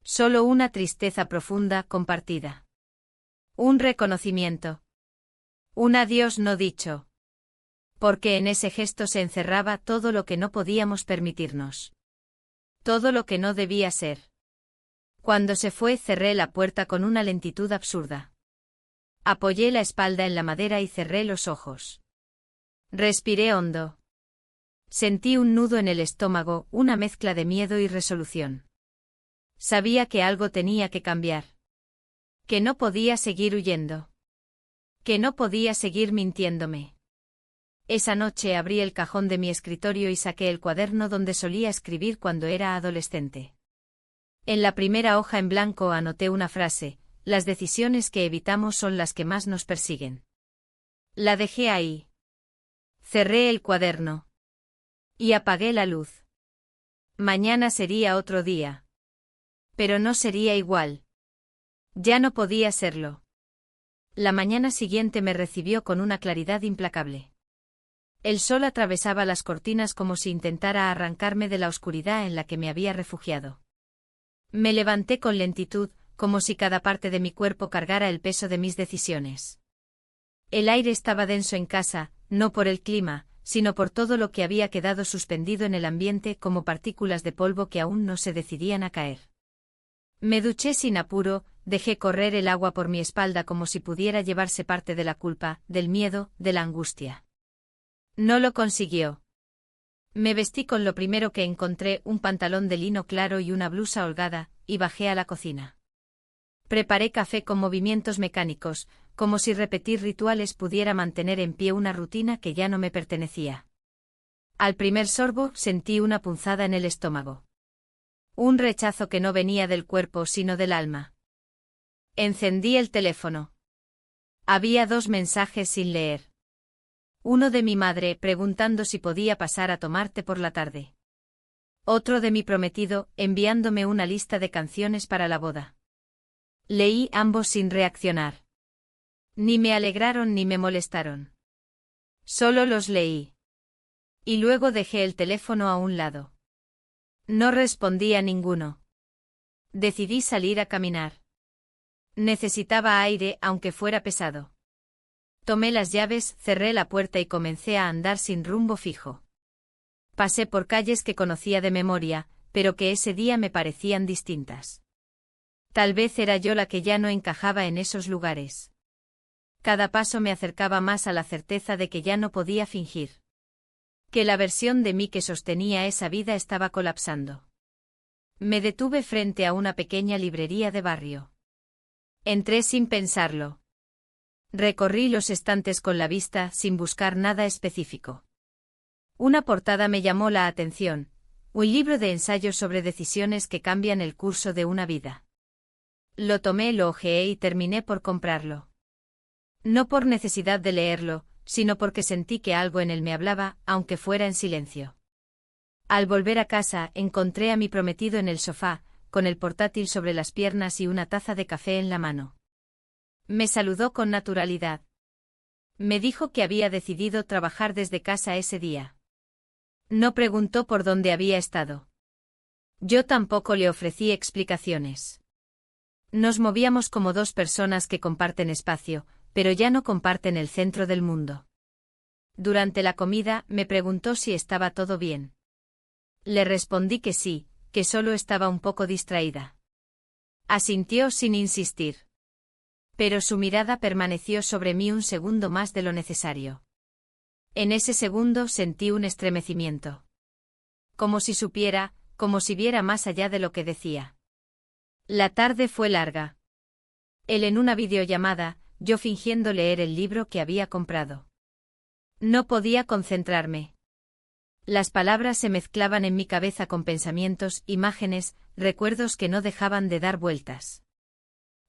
Solo una tristeza profunda compartida. Un reconocimiento. Un adiós no dicho. Porque en ese gesto se encerraba todo lo que no podíamos permitirnos. Todo lo que no debía ser. Cuando se fue, cerré la puerta con una lentitud absurda. Apoyé la espalda en la madera y cerré los ojos. Respiré hondo. Sentí un nudo en el estómago, una mezcla de miedo y resolución. Sabía que algo tenía que cambiar. Que no podía seguir huyendo. Que no podía seguir mintiéndome. Esa noche abrí el cajón de mi escritorio y saqué el cuaderno donde solía escribir cuando era adolescente. En la primera hoja en blanco anoté una frase: las decisiones que evitamos son las que más nos persiguen. La dejé ahí. Cerré el cuaderno. Y apagué la luz. Mañana sería otro día. Pero no sería igual. Ya no podía serlo. La mañana siguiente me recibió con una claridad implacable. El sol atravesaba las cortinas como si intentara arrancarme de la oscuridad en la que me había refugiado. Me levanté con lentitud, como si cada parte de mi cuerpo cargara el peso de mis decisiones. El aire estaba denso en casa, no por el clima, sino por todo lo que había quedado suspendido en el ambiente como partículas de polvo que aún no se decidían a caer. Me duché sin apuro, dejé correr el agua por mi espalda como si pudiera llevarse parte de la culpa, del miedo, de la angustia. No lo consiguió. Me vestí con lo primero que encontré, un pantalón de lino claro y una blusa holgada, y bajé a la cocina. Preparé café con movimientos mecánicos, como si repetir rituales pudiera mantener en pie una rutina que ya no me pertenecía. Al primer sorbo sentí una punzada en el estómago. Un rechazo que no venía del cuerpo sino del alma. Encendí el teléfono. Había 2 mensajes sin leer. Uno de mi madre preguntando si podía pasar a tomarte por la tarde. Otro de mi prometido enviándome una lista de canciones para la boda. Leí ambos sin reaccionar. Ni me alegraron ni me molestaron. Solo los leí. Y luego dejé el teléfono a un lado. No respondí a ninguno. Decidí salir a caminar. Necesitaba aire aunque fuera pesado. Tomé las llaves, cerré la puerta y comencé a andar sin rumbo fijo. Pasé por calles que conocía de memoria, pero que ese día me parecían distintas. Tal vez era yo la que ya no encajaba en esos lugares. Cada paso me acercaba más a la certeza de que ya no podía fingir. Que la versión de mí que sostenía esa vida estaba colapsando. Me detuve frente a una pequeña librería de barrio. Entré sin pensarlo. Recorrí los estantes con la vista sin buscar nada específico. Una portada me llamó la atención, un libro de ensayos sobre decisiones que cambian el curso de una vida. Lo tomé, lo hojeé y terminé por comprarlo. No por necesidad de leerlo, sino porque sentí que algo en él me hablaba, aunque fuera en silencio. Al volver a casa, encontré a mi prometido en el sofá, con el portátil sobre las piernas y una taza de café en la mano. Me saludó con naturalidad. Me dijo que había decidido trabajar desde casa ese día. No preguntó por dónde había estado. Yo tampoco le ofrecí explicaciones. Nos movíamos como dos personas que comparten espacio, pero ya no comparten el centro del mundo. Durante la comida, me preguntó si estaba todo bien. Le respondí que sí, que solo estaba un poco distraída. Asintió sin insistir. Pero su mirada permaneció sobre mí un segundo más de lo necesario. En ese segundo sentí un estremecimiento. Como si supiera, como si viera más allá de lo que decía. La tarde fue larga. Él en una videollamada, yo fingiendo leer el libro que había comprado. No podía concentrarme. Las palabras se mezclaban en mi cabeza con pensamientos, imágenes, recuerdos que no dejaban de dar vueltas.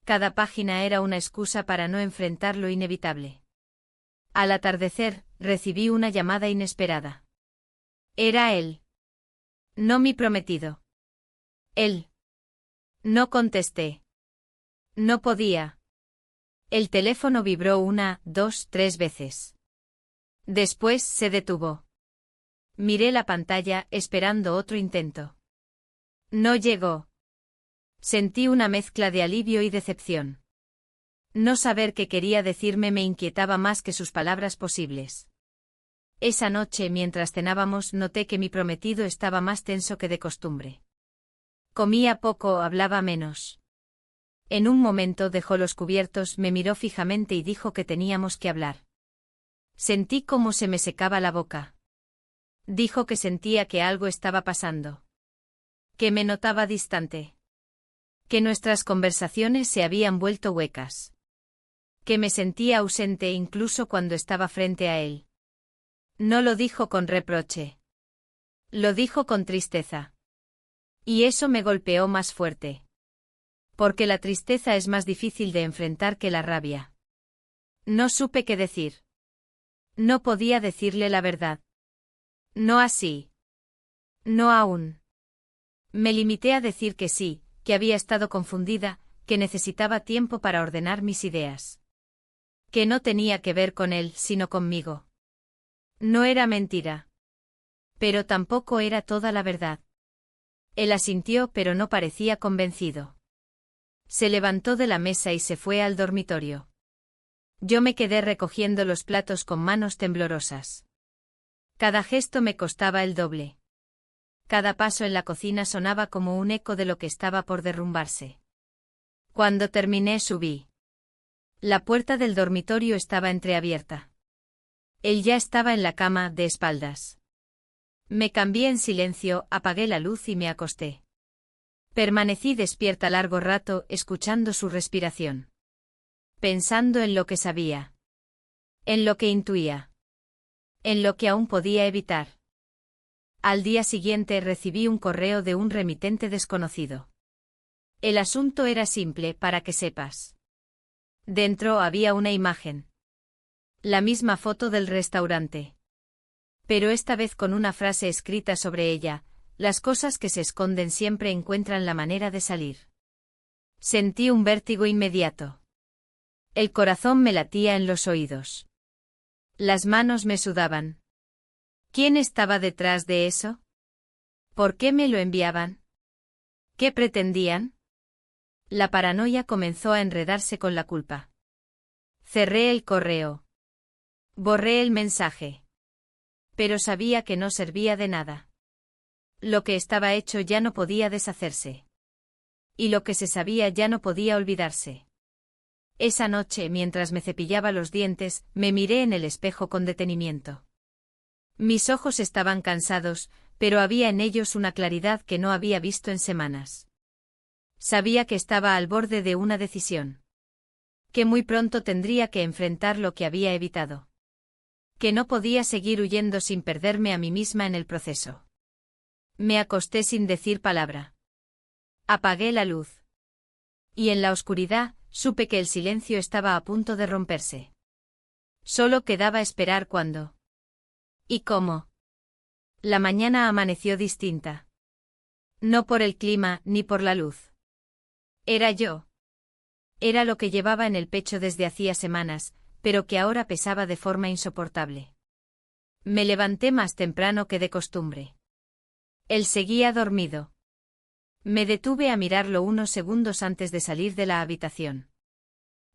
Cada página era una excusa para no enfrentar lo inevitable. Al atardecer, recibí una llamada inesperada. Era él. No mi prometido. Él. No contesté. No podía. El teléfono vibró 1, 2, 3 veces. Después se detuvo. Miré la pantalla, esperando otro intento. No llegó. Sentí una mezcla de alivio y decepción. No saber qué quería decirme me inquietaba más que sus palabras posibles. Esa noche, mientras cenábamos, noté que mi prometido estaba más tenso que de costumbre. Comía poco, hablaba menos. En un momento dejó los cubiertos, me miró fijamente y dijo que teníamos que hablar. Sentí cómo se me secaba la boca. Dijo que sentía que algo estaba pasando. Que me notaba distante. Que nuestras conversaciones se habían vuelto huecas. Que me sentía ausente incluso cuando estaba frente a él. No lo dijo con reproche. Lo dijo con tristeza. Y eso me golpeó más fuerte. Porque la tristeza es más difícil de enfrentar que la rabia. No supe qué decir. No podía decirle la verdad. No así. No aún. Me limité a decir que sí, que había estado confundida, que necesitaba tiempo para ordenar mis ideas. Que no tenía que ver con él, sino conmigo. No era mentira. Pero tampoco era toda la verdad. Él asintió, pero no parecía convencido. Se levantó de la mesa y se fue al dormitorio. Yo me quedé recogiendo los platos con manos temblorosas. Cada gesto me costaba el doble. Cada paso en la cocina sonaba como un eco de lo que estaba por derrumbarse. Cuando terminé subí. La puerta del dormitorio estaba entreabierta. Él ya estaba en la cama, de espaldas. Me cambié en silencio, apagué la luz y me acosté. Permanecí despierta largo rato, escuchando su respiración. Pensando en lo que sabía. En lo que intuía. En lo que aún podía evitar. Al día siguiente recibí un correo de un remitente desconocido. El asunto era simple, para que sepas. Dentro había una imagen. La misma foto del restaurante. Pero esta vez con una frase escrita sobre ella: las cosas que se esconden siempre encuentran la manera de salir. Sentí un vértigo inmediato. El corazón me latía en los oídos. Las manos me sudaban. ¿Quién estaba detrás de eso? ¿Por qué me lo enviaban? ¿Qué pretendían? La paranoia comenzó a enredarse con la culpa. Cerré el correo. Borré el mensaje. Pero sabía que no servía de nada. Lo que estaba hecho ya no podía deshacerse. Y lo que se sabía ya no podía olvidarse. Esa noche, mientras me cepillaba los dientes, me miré en el espejo con detenimiento. Mis ojos estaban cansados, pero había en ellos una claridad que no había visto en semanas. Sabía que estaba al borde de una decisión. Que muy pronto tendría que enfrentar lo que había evitado. Que no podía seguir huyendo sin perderme a mí misma en el proceso. Me acosté sin decir palabra. Apagué la luz. Y en la oscuridad, supe que el silencio estaba a punto de romperse. Solo quedaba esperar cuándo. ¿Y cómo? La mañana amaneció distinta. No por el clima ni por la luz. Era yo. Era lo que llevaba en el pecho desde hacía semanas, pero que ahora pesaba de forma insoportable. Me levanté más temprano que de costumbre. Él seguía dormido. Me detuve a mirarlo unos segundos antes de salir de la habitación.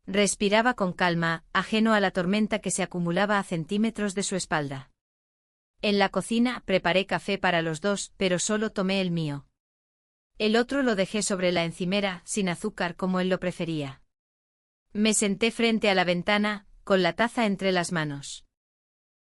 Respiraba con calma, ajeno a la tormenta que se acumulaba a centímetros de su espalda. En la cocina preparé café para los dos, pero solo tomé el mío. El otro lo dejé sobre la encimera, sin azúcar como él lo prefería. Me senté frente a la ventana, con la taza entre las manos.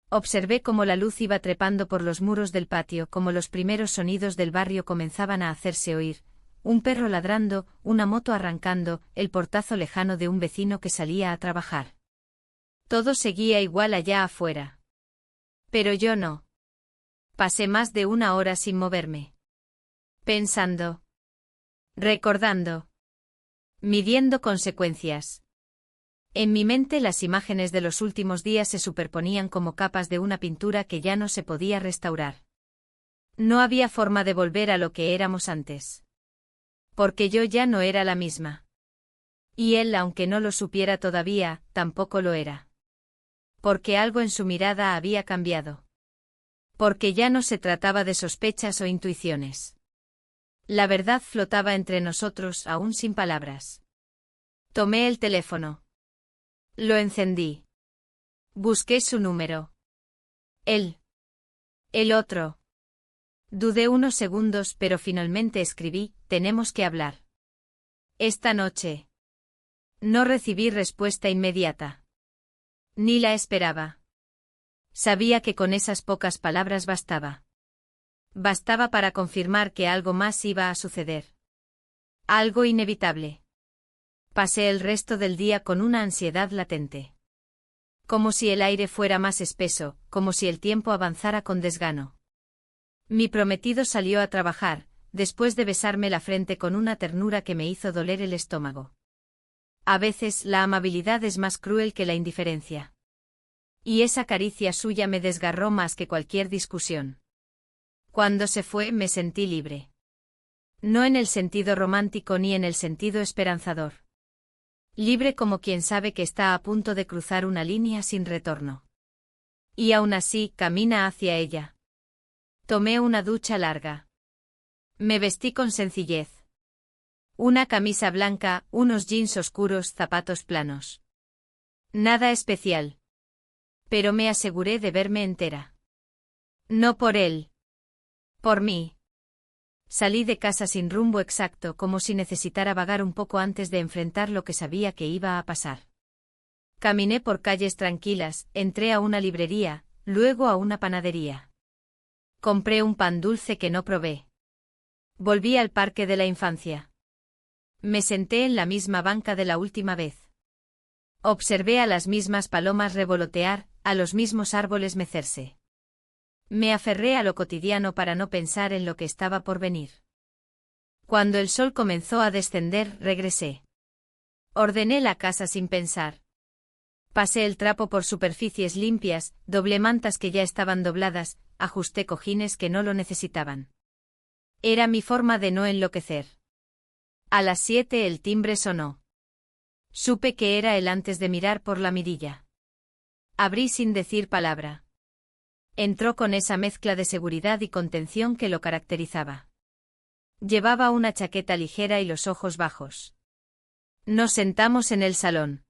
Observé cómo la luz iba trepando por los muros del patio, cómo los primeros sonidos del barrio comenzaban a hacerse oír, un perro ladrando, una moto arrancando, el portazo lejano de un vecino que salía a trabajar. Todo seguía igual allá afuera. Pero yo no. Pasé más de una hora sin moverme. Pensando. Recordando. Midiendo consecuencias. En mi mente las imágenes de los últimos días se superponían como capas de una pintura que ya no se podía restaurar. No había forma de volver a lo que éramos antes. Porque yo ya no era la misma. Y él, aunque no lo supiera todavía, tampoco lo era. Porque algo en su mirada había cambiado. Porque ya no se trataba de sospechas o intuiciones. La verdad flotaba entre nosotros aún sin palabras. Tomé el teléfono. Lo encendí. Busqué su número. Él. El otro. Dudé unos segundos, pero finalmente escribí: tenemos que hablar. Esta noche. No recibí respuesta inmediata. Ni la esperaba. Sabía que con esas pocas palabras bastaba. Bastaba para confirmar que algo más iba a suceder. Algo inevitable. Pasé el resto del día con una ansiedad latente. Como si el aire fuera más espeso, como si el tiempo avanzara con desgano. Mi prometido salió a trabajar, después de besarme la frente con una ternura que me hizo doler el estómago. A veces la amabilidad es más cruel que la indiferencia. Y esa caricia suya me desgarró más que cualquier discusión. Cuando se fue me sentí libre. No en el sentido romántico ni en el sentido esperanzador. Libre como quien sabe que está a punto de cruzar una línea sin retorno. Y aún así camina hacia ella. Tomé una ducha larga. Me vestí con sencillez. Una camisa blanca, unos jeans oscuros, zapatos planos. Nada especial. Pero me aseguré de verme entera. No por él. Por mí. Salí de casa sin rumbo exacto, como si necesitara vagar un poco antes de enfrentar lo que sabía que iba a pasar. Caminé por calles tranquilas, entré a una librería, luego a una panadería. Compré un pan dulce que no probé. Volví al parque de la infancia. Me senté en la misma banca de la última vez. Observé a las mismas palomas revolotear, a los mismos árboles mecerse. Me aferré a lo cotidiano para no pensar en lo que estaba por venir. Cuando el sol comenzó a descender, regresé. Ordené la casa sin pensar. Pasé el trapo por superficies limpias, doblé mantas que ya estaban dobladas, ajusté cojines que no lo necesitaban. Era mi forma de no enloquecer. A las 7 el timbre sonó. Supe que era él antes de mirar por la mirilla. Abrí sin decir palabra. Entró con esa mezcla de seguridad y contención que lo caracterizaba. Llevaba una chaqueta ligera y los ojos bajos. Nos sentamos en el salón.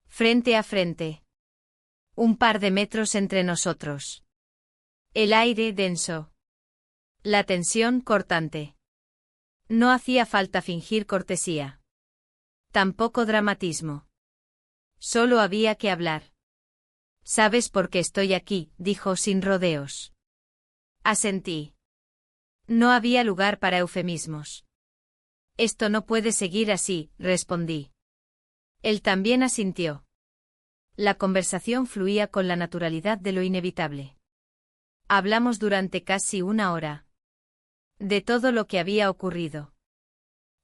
Frente a frente. Un par de metros entre nosotros. El aire denso. La tensión cortante. No hacía falta fingir cortesía. Tampoco dramatismo. Solo había que hablar. «¿Sabes por qué estoy aquí?», dijo sin rodeos. Asentí. No había lugar para eufemismos. «Esto no puede seguir así», respondí. Él también asintió. La conversación fluía con la naturalidad de lo inevitable. Hablamos durante casi una hora. De todo lo que había ocurrido.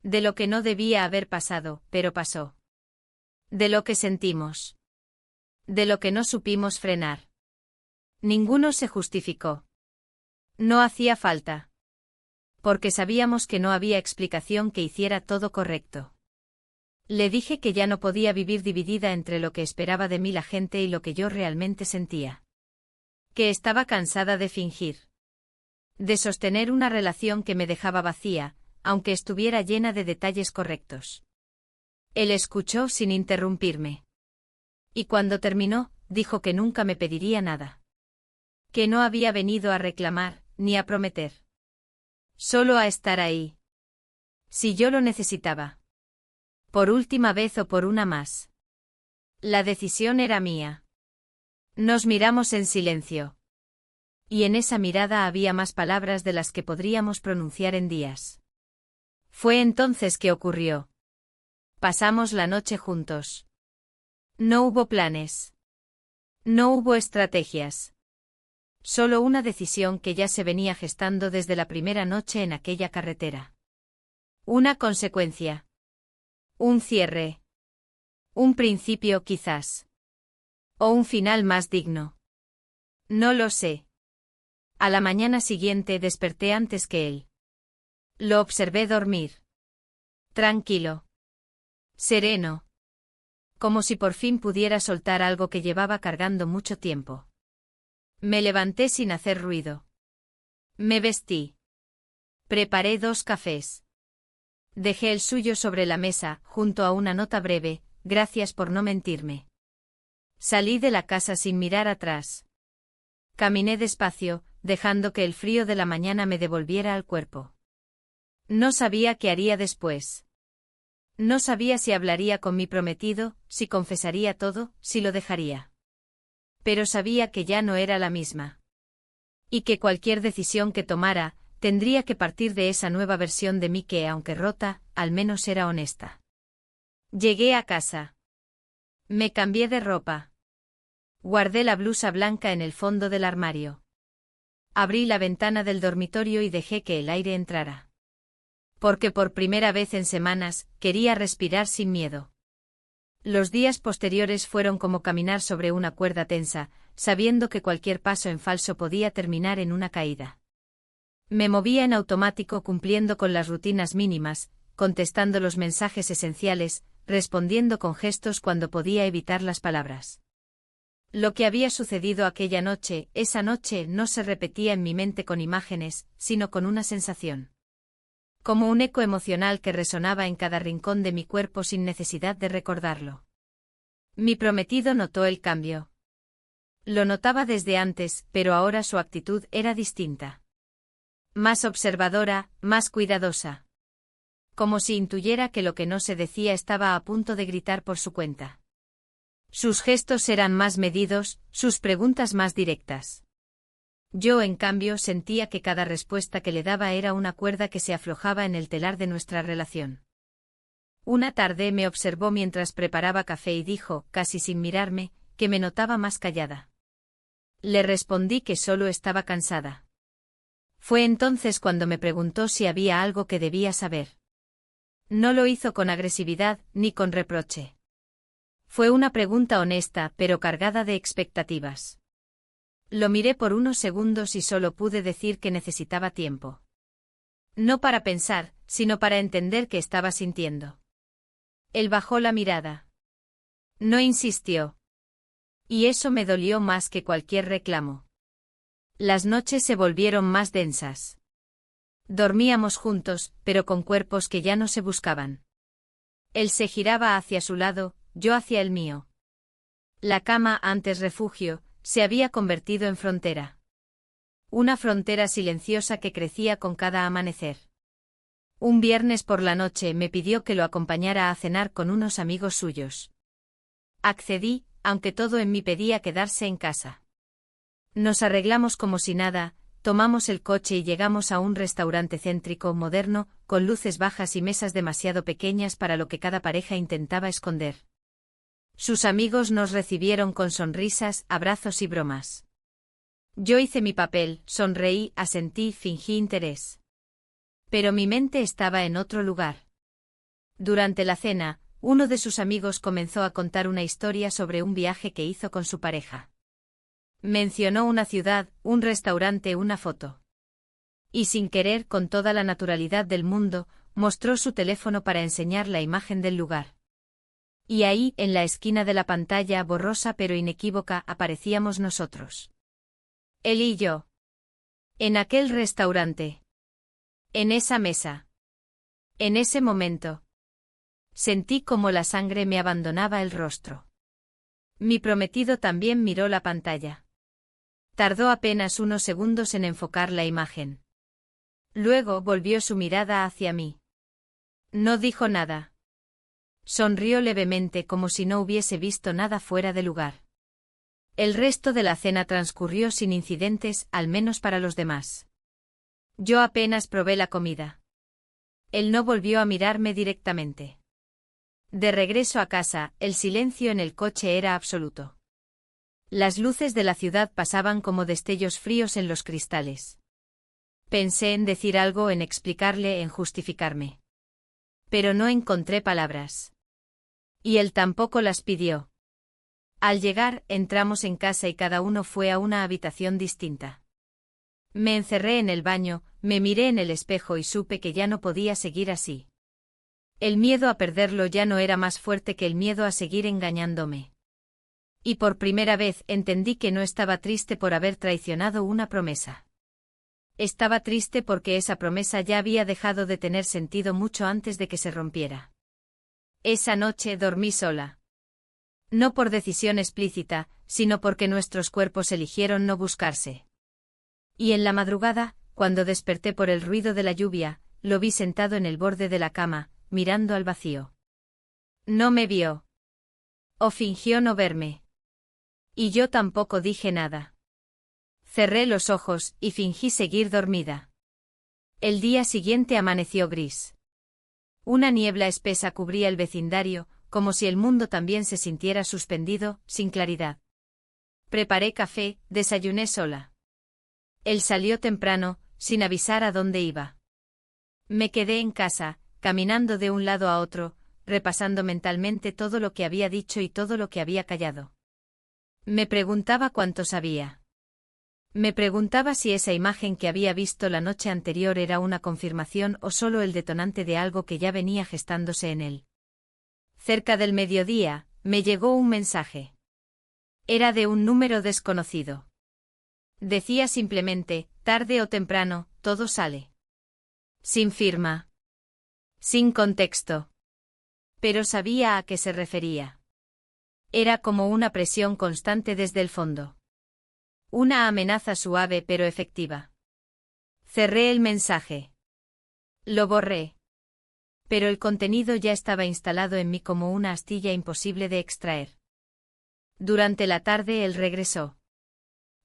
De lo que no debía haber pasado, pero pasó. De lo que sentimos. De lo que no supimos frenar. Ninguno se justificó. No hacía falta. Porque sabíamos que no había explicación que hiciera todo correcto. Le dije que ya no podía vivir dividida entre lo que esperaba de mí la gente y lo que yo realmente sentía. Que estaba cansada de fingir. De sostener una relación que me dejaba vacía, aunque estuviera llena de detalles correctos. Él escuchó sin interrumpirme. Y cuando terminó, dijo que nunca me pediría nada. Que no había venido a reclamar, ni a prometer. Solo a estar ahí. Si yo lo necesitaba. Por última vez o por una más. La decisión era mía. Nos miramos en silencio. Y en esa mirada había más palabras de las que podríamos pronunciar en días. Fue entonces que ocurrió. Pasamos la noche juntos. No hubo planes. No hubo estrategias. Solo una decisión que ya se venía gestando desde la primera noche en aquella carretera. Una consecuencia. Un cierre. Un principio quizás. O un final más digno. No lo sé. A la mañana siguiente desperté antes que él. Lo observé dormir. Tranquilo. Sereno. Como si por fin pudiera soltar algo que llevaba cargando mucho tiempo. Me levanté sin hacer ruido. Me vestí. Preparé 2 cafés. Dejé el suyo sobre la mesa, junto a una nota breve, gracias por no mentirme. Salí de la casa sin mirar atrás. Caminé despacio, dejando que el frío de la mañana me devolviera al cuerpo. No sabía qué haría después. No sabía si hablaría con mi prometido, si confesaría todo, si lo dejaría. Pero sabía que ya no era la misma. Y que cualquier decisión que tomara, tendría que partir de esa nueva versión de mí que, aunque rota, al menos era honesta. Llegué a casa. Me cambié de ropa. Guardé la blusa blanca en el fondo del armario. Abrí la ventana del dormitorio y dejé que el aire entrara. Porque por primera vez en semanas, quería respirar sin miedo. Los días posteriores fueron como caminar sobre una cuerda tensa, sabiendo que cualquier paso en falso podía terminar en una caída. Me movía en automático cumpliendo con las rutinas mínimas, contestando los mensajes esenciales, respondiendo con gestos cuando podía evitar las palabras. Lo que había sucedido aquella noche, esa noche no se repetía en mi mente con imágenes, sino con una sensación. Como un eco emocional que resonaba en cada rincón de mi cuerpo sin necesidad de recordarlo. Mi prometido notó el cambio. Lo notaba desde antes, pero ahora su actitud era distinta. Más observadora, más cuidadosa. Como si intuyera que lo que no se decía estaba a punto de gritar por su cuenta. Sus gestos eran más medidos, sus preguntas más directas. Yo, en cambio, sentía que cada respuesta que le daba era una cuerda que se aflojaba en el telar de nuestra relación. Una tarde me observó mientras preparaba café y dijo, casi sin mirarme, que me notaba más callada. Le respondí que solo estaba cansada. Fue entonces cuando me preguntó si había algo que debía saber. No lo hizo con agresividad, ni con reproche. Fue una pregunta honesta, pero cargada de expectativas. Lo miré por unos segundos y solo pude decir que necesitaba tiempo. No para pensar, sino para entender qué estaba sintiendo. Él bajó la mirada. No insistió. Y eso me dolió más que cualquier reclamo. Las noches se volvieron más densas. Dormíamos juntos, pero con cuerpos que ya no se buscaban. Él se giraba hacia su lado, yo hacia el mío. La cama, antes refugio, se había convertido en frontera. Una frontera silenciosa que crecía con cada amanecer. Un viernes por la noche me pidió que lo acompañara a cenar con unos amigos suyos. Accedí, aunque todo en mí pedía quedarse en casa. Nos arreglamos como si nada, tomamos el coche y llegamos a un restaurante céntrico, moderno, con luces bajas y mesas demasiado pequeñas para lo que cada pareja intentaba esconder. Sus amigos nos recibieron con sonrisas, abrazos y bromas. Yo hice mi papel, sonreí, asentí, fingí interés. Pero mi mente estaba en otro lugar. Durante la cena, uno de sus amigos comenzó a contar una historia sobre un viaje que hizo con su pareja. Mencionó una ciudad, un restaurante, una foto. Y sin querer, con toda la naturalidad del mundo, mostró su teléfono para enseñar la imagen del lugar. Y ahí, en la esquina de la pantalla, borrosa pero inequívoca, aparecíamos nosotros. Él y yo. En aquel restaurante. En esa mesa. En ese momento. Sentí como la sangre me abandonaba el rostro. Mi prometido también miró la pantalla. Tardó apenas unos segundos en enfocar la imagen. Luego volvió su mirada hacia mí. No dijo nada. Sonrió levemente como si no hubiese visto nada fuera de lugar. El resto de la cena transcurrió sin incidentes, al menos para los demás. Yo apenas probé la comida. Él no volvió a mirarme directamente. De regreso a casa, el silencio en el coche era absoluto. Las luces de la ciudad pasaban como destellos fríos en los cristales. Pensé en decir algo, en explicarle, en justificarme. Pero no encontré palabras. Y él tampoco las pidió. Al llegar, entramos en casa y cada uno fue a una habitación distinta. Me encerré en el baño, me miré en el espejo y supe que ya no podía seguir así. El miedo a perderlo ya no era más fuerte que el miedo a seguir engañándome. Y por primera vez entendí que no estaba triste por haber traicionado una promesa. Estaba triste porque esa promesa ya había dejado de tener sentido mucho antes de que se rompiera. Esa noche dormí sola. No por decisión explícita, sino porque nuestros cuerpos eligieron no buscarse. Y en la madrugada, cuando desperté por el ruido de la lluvia, lo vi sentado en el borde de la cama, mirando al vacío. No me vio. O fingió no verme. Y yo tampoco dije nada. Cerré los ojos y fingí seguir dormida. El día siguiente amaneció gris. Una niebla espesa cubría el vecindario, como si el mundo también se sintiera suspendido, sin claridad. Preparé café, desayuné sola. Él salió temprano, sin avisar a dónde iba. Me quedé en casa, caminando de un lado a otro, repasando mentalmente todo lo que había dicho y todo lo que había callado. Me preguntaba cuánto sabía. Me preguntaba si esa imagen que había visto la noche anterior era una confirmación o solo el detonante de algo que ya venía gestándose en él. Cerca del mediodía, me llegó un mensaje. Era de un número desconocido. Decía simplemente, tarde o temprano, todo sale. Sin firma. Sin contexto. Pero sabía a qué se refería. Era como una presión constante desde el fondo. Una amenaza suave pero efectiva. Cerré el mensaje. Lo borré. Pero el contenido ya estaba instalado en mí como una astilla imposible de extraer. Durante la tarde él regresó.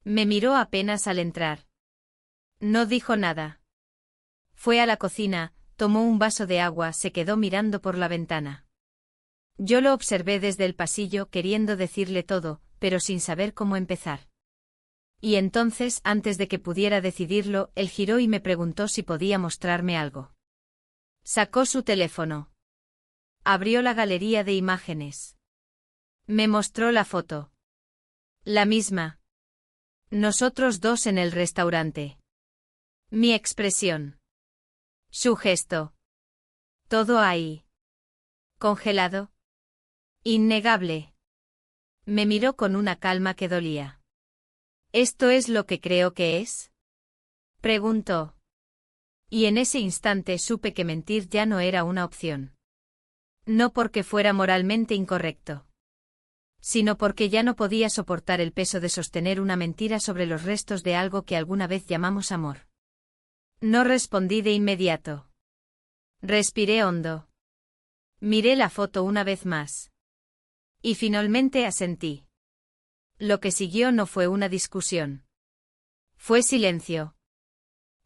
Me miró apenas al entrar. No dijo nada. Fue a la cocina, tomó un vaso de agua, se quedó mirando por la ventana. Yo lo observé desde el pasillo queriendo decirle todo, pero sin saber cómo empezar. Y entonces, antes de que pudiera decidirlo, él giró y me preguntó si podía mostrarme algo. Sacó su teléfono. Abrió la galería de imágenes. Me mostró la foto. La misma. Nosotros dos en el restaurante. Mi expresión. Su gesto. Todo ahí. Congelado. Innegable. Me miró con una calma que dolía. ¿Esto es lo que creo que es? Preguntó. Y en ese instante supe que mentir ya no era una opción. No porque fuera moralmente incorrecto, sino porque ya no podía soportar el peso de sostener una mentira sobre los restos de algo que alguna vez llamamos amor. No respondí de inmediato. Respiré hondo. Miré la foto una vez más. Y finalmente asentí. Lo que siguió no fue una discusión. Fue silencio.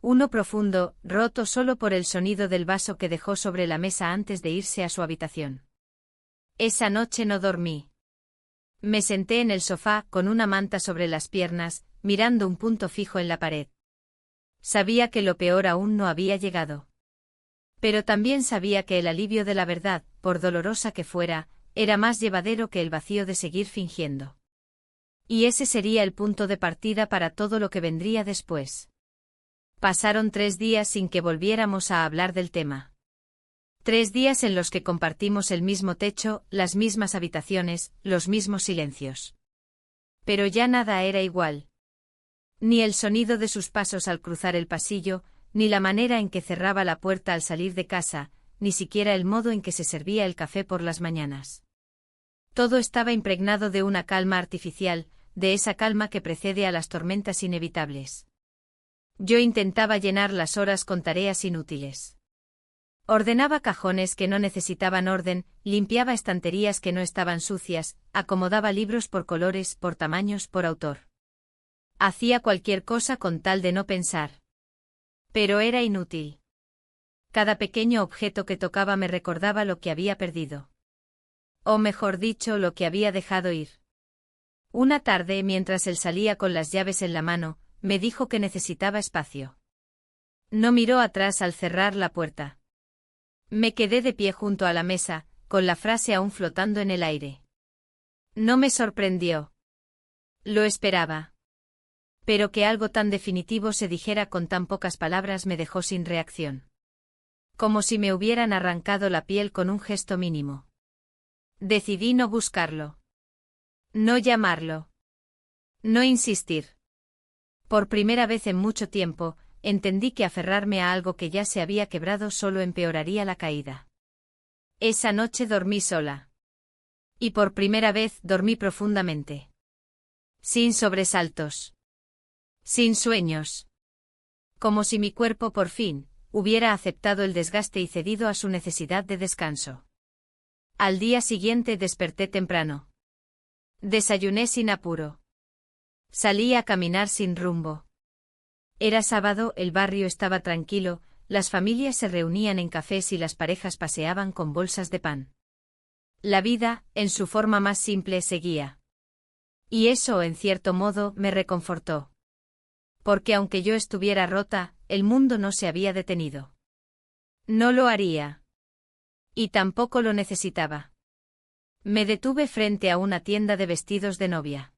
Uno profundo, roto solo por el sonido del vaso que dejó sobre la mesa antes de irse a su habitación. Esa noche no dormí. Me senté en el sofá con una manta sobre las piernas, mirando un punto fijo en la pared. Sabía que lo peor aún no había llegado. Pero también sabía que el alivio de la verdad, por dolorosa que fuera, era más llevadero que el vacío de seguir fingiendo. Y ese sería el punto de partida para todo lo que vendría después. Pasaron 3 días sin que volviéramos a hablar del tema. 3 días en los que compartimos el mismo techo, las mismas habitaciones, los mismos silencios. Pero ya nada era igual. Ni el sonido de sus pasos al cruzar el pasillo, ni la manera en que cerraba la puerta al salir de casa, ni siquiera el modo en que se servía el café por las mañanas. Todo estaba impregnado de una calma artificial, de esa calma que precede a las tormentas inevitables. Yo intentaba llenar las horas con tareas inútiles. Ordenaba cajones que no necesitaban orden, limpiaba estanterías que no estaban sucias, acomodaba libros por colores, por tamaños, por autor. Hacía cualquier cosa con tal de no pensar. Pero era inútil. Cada pequeño objeto que tocaba me recordaba lo que había perdido. O mejor dicho, lo que había dejado ir. Una tarde, mientras él salía con las llaves en la mano, me dijo que necesitaba espacio. No miró atrás al cerrar la puerta. Me quedé de pie junto a la mesa, con la frase aún flotando en el aire. No me sorprendió. Lo esperaba. Pero que algo tan definitivo se dijera con tan pocas palabras me dejó sin reacción. Como si me hubieran arrancado la piel con un gesto mínimo. Decidí no buscarlo. No llamarlo. No insistir. Por primera vez en mucho tiempo, entendí que aferrarme a algo que ya se había quebrado solo empeoraría la caída. Esa noche dormí sola. Y por primera vez dormí profundamente. Sin sobresaltos. Sin sueños. Como si mi cuerpo por fin hubiera aceptado el desgaste y cedido a su necesidad de descanso. Al día siguiente desperté temprano. Desayuné sin apuro. Salí a caminar sin rumbo. Era sábado, el barrio estaba tranquilo, las familias se reunían en cafés y las parejas paseaban con bolsas de pan. La vida, en su forma más simple, seguía. Y eso, en cierto modo, me reconfortó. Porque aunque yo estuviera rota, el mundo no se había detenido. No lo haría. Y tampoco lo necesitaba. Me detuve frente a una tienda de vestidos de novia.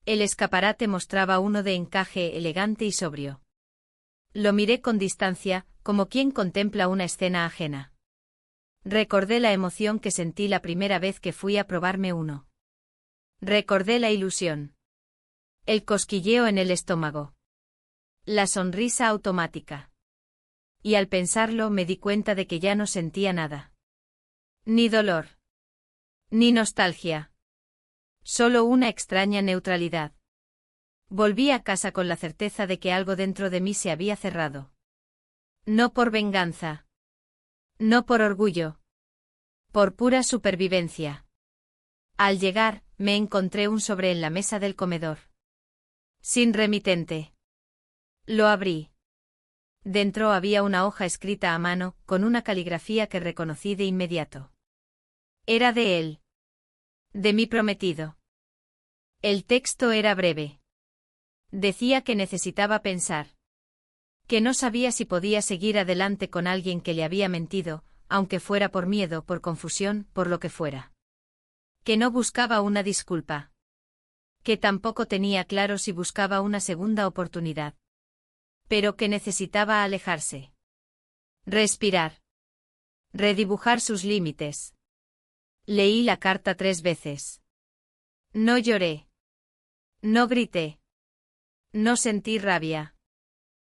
El escaparate mostraba uno de encaje elegante y sobrio. Lo miré con distancia, como quien contempla una escena ajena. Recordé la emoción que sentí la primera vez que fui a probarme uno. Recordé la ilusión. El cosquilleo en el estómago. La sonrisa automática. Y al pensarlo me di cuenta de que ya no sentía nada. Ni dolor. Ni nostalgia. Solo una extraña neutralidad. Volví a casa con la certeza de que algo dentro de mí se había cerrado. No por venganza. No por orgullo. Por pura supervivencia. Al llegar, me encontré un sobre en la mesa del comedor. Sin remitente. Lo abrí. Dentro había una hoja escrita a mano, con una caligrafía que reconocí de inmediato. Era de él. De mi prometido. El texto era breve. Decía que necesitaba pensar. Que no sabía si podía seguir adelante con alguien que le había mentido, aunque fuera por miedo, por confusión, por lo que fuera. Que no buscaba una disculpa. Que tampoco tenía claro si buscaba una segunda oportunidad. Pero que necesitaba alejarse. Respirar. Redibujar sus límites. Leí la carta 3 veces. No lloré. No grité. No sentí rabia.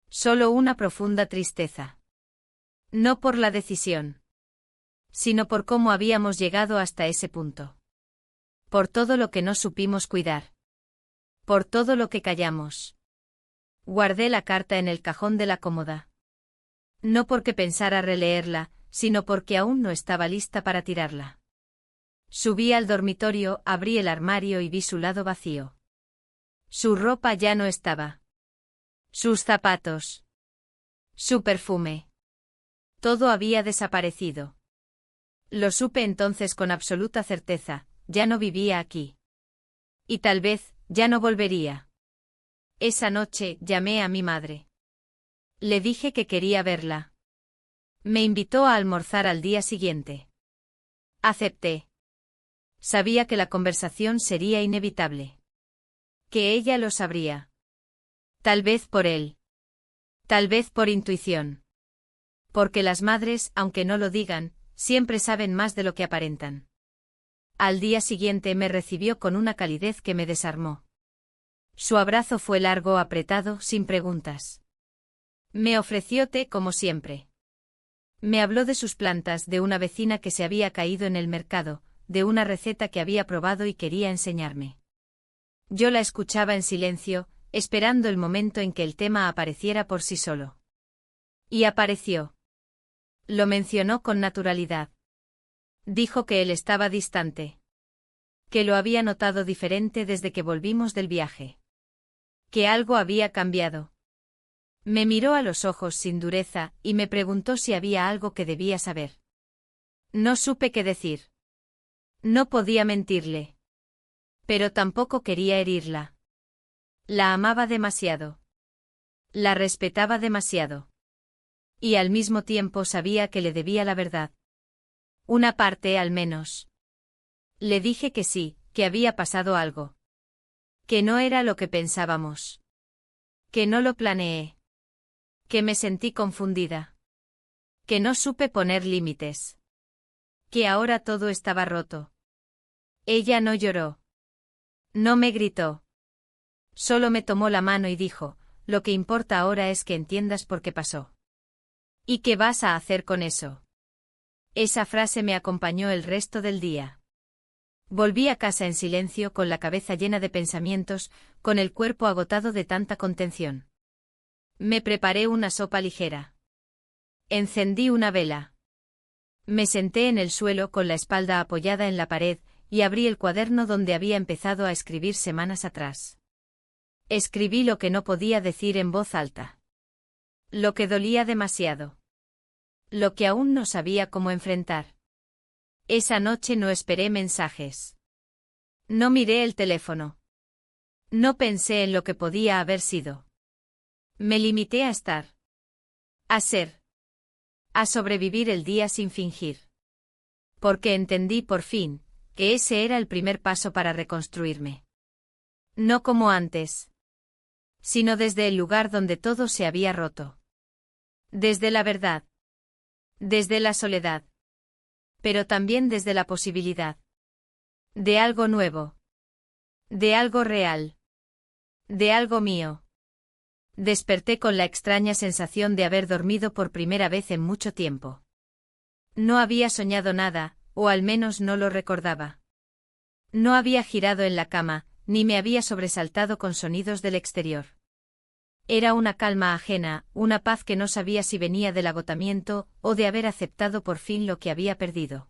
Solo una profunda tristeza. No por la decisión. Sino por cómo habíamos llegado hasta ese punto. Por todo lo que no supimos cuidar. Por todo lo que callamos. Guardé la carta en el cajón de la cómoda. No porque pensara releerla, sino porque aún no estaba lista para tirarla. Subí al dormitorio, abrí el armario y vi su lado vacío. Su ropa ya no estaba. Sus zapatos. Su perfume. Todo había desaparecido. Lo supe entonces con absoluta certeza, ya no vivía aquí. Y tal vez, ya no volvería. Esa noche, llamé a mi madre. Le dije que quería verla. Me invitó a almorzar al día siguiente. Acepté. Sabía que la conversación sería inevitable. Que ella lo sabría. Tal vez por él. Tal vez por intuición. Porque las madres, aunque no lo digan, siempre saben más de lo que aparentan. Al día siguiente me recibió con una calidez que me desarmó. Su abrazo fue largo, apretado, sin preguntas. Me ofreció té como siempre. Me habló de sus plantas, de una vecina que se había caído en el mercado, de una receta que había probado y quería enseñarme. Yo la escuchaba en silencio, esperando el momento en que el tema apareciera por sí solo. Y apareció. Lo mencionó con naturalidad. Dijo que él estaba distante. Que lo había notado diferente desde que volvimos del viaje. Que algo había cambiado. Me miró a los ojos sin dureza y me preguntó si había algo que debía saber. No supe qué decir. No podía mentirle. Pero tampoco quería herirla. La amaba demasiado. La respetaba demasiado. Y al mismo tiempo sabía que le debía la verdad. Una parte al menos. Le dije que sí, que había pasado algo. Que no era lo que pensábamos. Que no lo planeé. Que me sentí confundida. Que no supe poner límites. Que ahora todo estaba roto. Ella no lloró. No me gritó. Solo me tomó la mano y dijo, lo que importa ahora es que entiendas por qué pasó. ¿Y qué vas a hacer con eso? Esa frase me acompañó el resto del día. Volví a casa en silencio, con la cabeza llena de pensamientos, con el cuerpo agotado de tanta contención. Me preparé una sopa ligera. Encendí una vela. Me senté en el suelo con la espalda apoyada en la pared, y abrí el cuaderno donde había empezado a escribir semanas atrás. Escribí lo que no podía decir en voz alta. Lo que dolía demasiado. Lo que aún no sabía cómo enfrentar. Esa noche no esperé mensajes. No miré el teléfono. No pensé en lo que podía haber sido. Me limité a estar. A ser. A sobrevivir el día sin fingir. Porque entendí por fin que ese era el primer paso para reconstruirme. No como antes. Sino desde el lugar donde todo se había roto. Desde la verdad. Desde la soledad. Pero también desde la posibilidad. De algo nuevo. De algo real. De algo mío. Desperté con la extraña sensación de haber dormido por primera vez en mucho tiempo. No había soñado nada, o al menos no lo recordaba. No había girado en la cama, ni me había sobresaltado con sonidos del exterior. Era una calma ajena, una paz que no sabía si venía del agotamiento o de haber aceptado por fin lo que había perdido.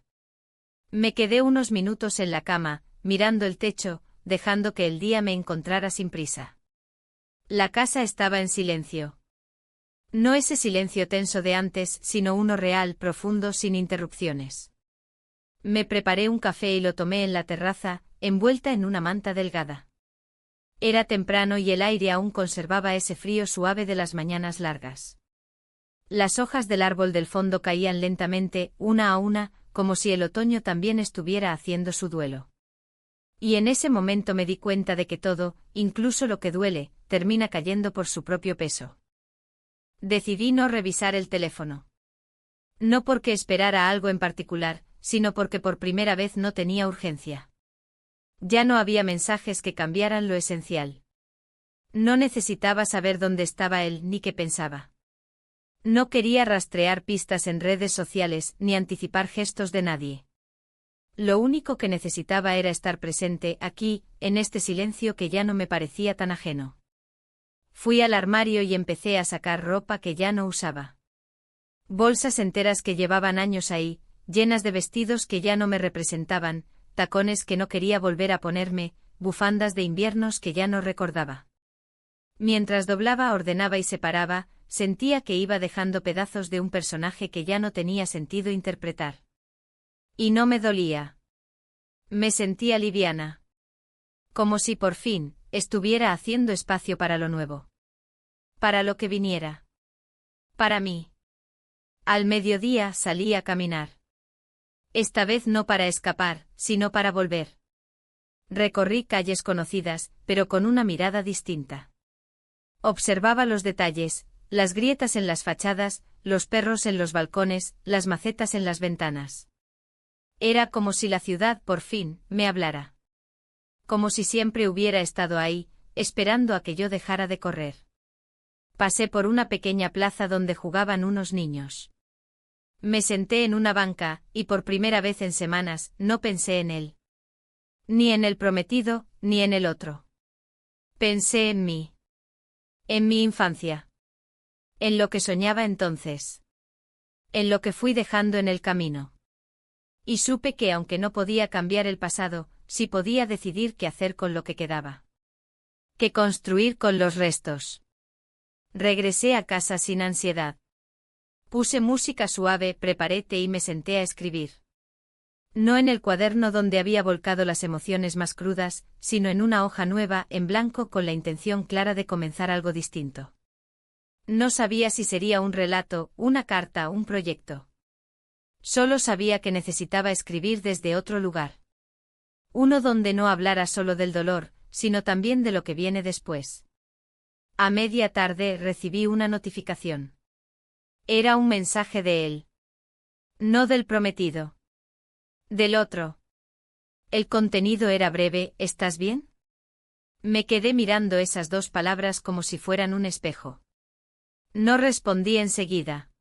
Me quedé unos minutos en la cama, mirando el techo, dejando que el día me encontrara sin prisa. La casa estaba en silencio. No ese silencio tenso de antes, sino uno real, profundo, sin interrupciones. Me preparé un café y lo tomé en la terraza, envuelta en una manta delgada. Era temprano y el aire aún conservaba ese frío suave de las mañanas largas. Las hojas del árbol del fondo caían lentamente, una a una, como si el otoño también estuviera haciendo su duelo. Y en ese momento me di cuenta de que todo, incluso lo que duele, termina cayendo por su propio peso. Decidí no revisar el teléfono. No porque esperara algo en particular, sino porque por primera vez no tenía urgencia. Ya no había mensajes que cambiaran lo esencial. No necesitaba saber dónde estaba él ni qué pensaba. No quería rastrear pistas en redes sociales ni anticipar gestos de nadie. Lo único que necesitaba era estar presente aquí, en este silencio que ya no me parecía tan ajeno. Fui al armario y empecé a sacar ropa que ya no usaba. Bolsas enteras que llevaban años ahí, llenas de vestidos que ya no me representaban, tacones que no quería volver a ponerme, bufandas de inviernos que ya no recordaba. Mientras doblaba, ordenaba y separaba, sentía que iba dejando pedazos de un personaje que ya no tenía sentido interpretar. Y no me dolía. Me sentía liviana. Como si por fin estuviera haciendo espacio para lo nuevo. Para lo que viniera. Para mí. Al mediodía salí a caminar. Esta vez no para escapar, sino para volver. Recorrí calles conocidas, pero con una mirada distinta. Observaba los detalles, las grietas en las fachadas, los perros en los balcones, las macetas en las ventanas. Era como si la ciudad por fin me hablara. Como si siempre hubiera estado ahí, esperando a que yo dejara de correr. Pasé por una pequeña plaza donde jugaban unos niños. Me senté en una banca, y por primera vez en semanas, no pensé en él. Ni en el prometido, ni en el otro. Pensé en mí. En mi infancia. En lo que soñaba entonces. En lo que fui dejando en el camino. Y supe que aunque no podía cambiar el pasado, sí podía decidir qué hacer con lo que quedaba. Qué construir con los restos. Regresé a casa sin ansiedad. Puse música suave, preparé té y me senté a escribir. No en el cuaderno donde había volcado las emociones más crudas, sino en una hoja nueva, en blanco, con la intención clara de comenzar algo distinto. No sabía si sería un relato, una carta, un proyecto. Solo sabía que necesitaba escribir desde otro lugar. Uno donde no hablara solo del dolor, sino también de lo que viene después. A media tarde recibí una notificación. Era un mensaje de él. No del prometido. Del otro. El contenido era breve: ¿estás bien? Me quedé mirando esas dos palabras como si fueran un espejo. No respondí enseguida.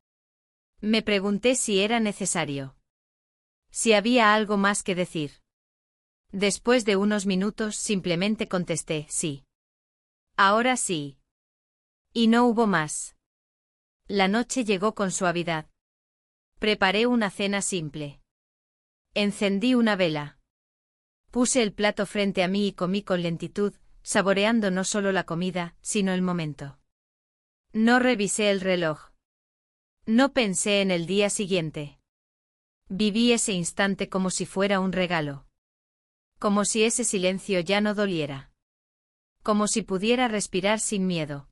Me pregunté si era necesario. Si había algo más que decir. Después de unos minutos simplemente contesté sí. Ahora sí. Y no hubo más. La noche llegó con suavidad. Preparé una cena simple. Encendí una vela. Puse el plato frente a mí y comí con lentitud, saboreando no solo la comida, sino el momento. No revisé el reloj. No pensé en el día siguiente. Viví ese instante como si fuera un regalo. Como si ese silencio ya no doliera. Como si pudiera respirar sin miedo.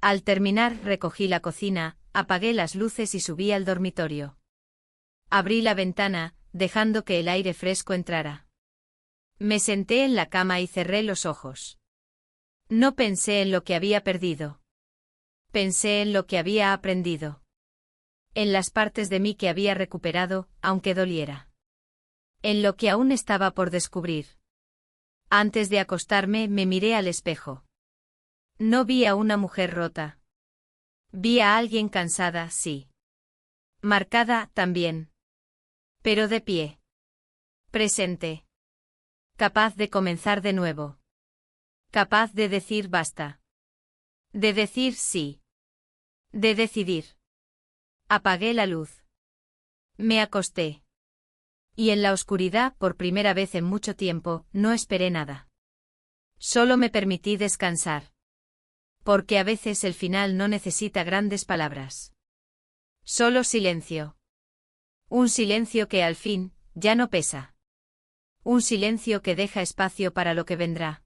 Al terminar, recogí la cocina, apagué las luces y subí al dormitorio. Abrí la ventana, dejando que el aire fresco entrara. Me senté en la cama y cerré los ojos. No pensé en lo que había perdido. Pensé en lo que había aprendido. En las partes de mí que había recuperado, aunque doliera. En lo que aún estaba por descubrir. Antes de acostarme me miré al espejo. No vi a una mujer rota. Vi a alguien cansada, sí. Marcada, también. Pero de pie. Presente. Capaz de comenzar de nuevo. Capaz de decir basta. De decir sí. De decidir. Apagué la luz. Me acosté. Y en la oscuridad, por primera vez en mucho tiempo, no esperé nada. Solo me permití descansar. Porque a veces el final no necesita grandes palabras. Solo silencio. Un silencio que al fin, ya no pesa. Un silencio que deja espacio para lo que vendrá.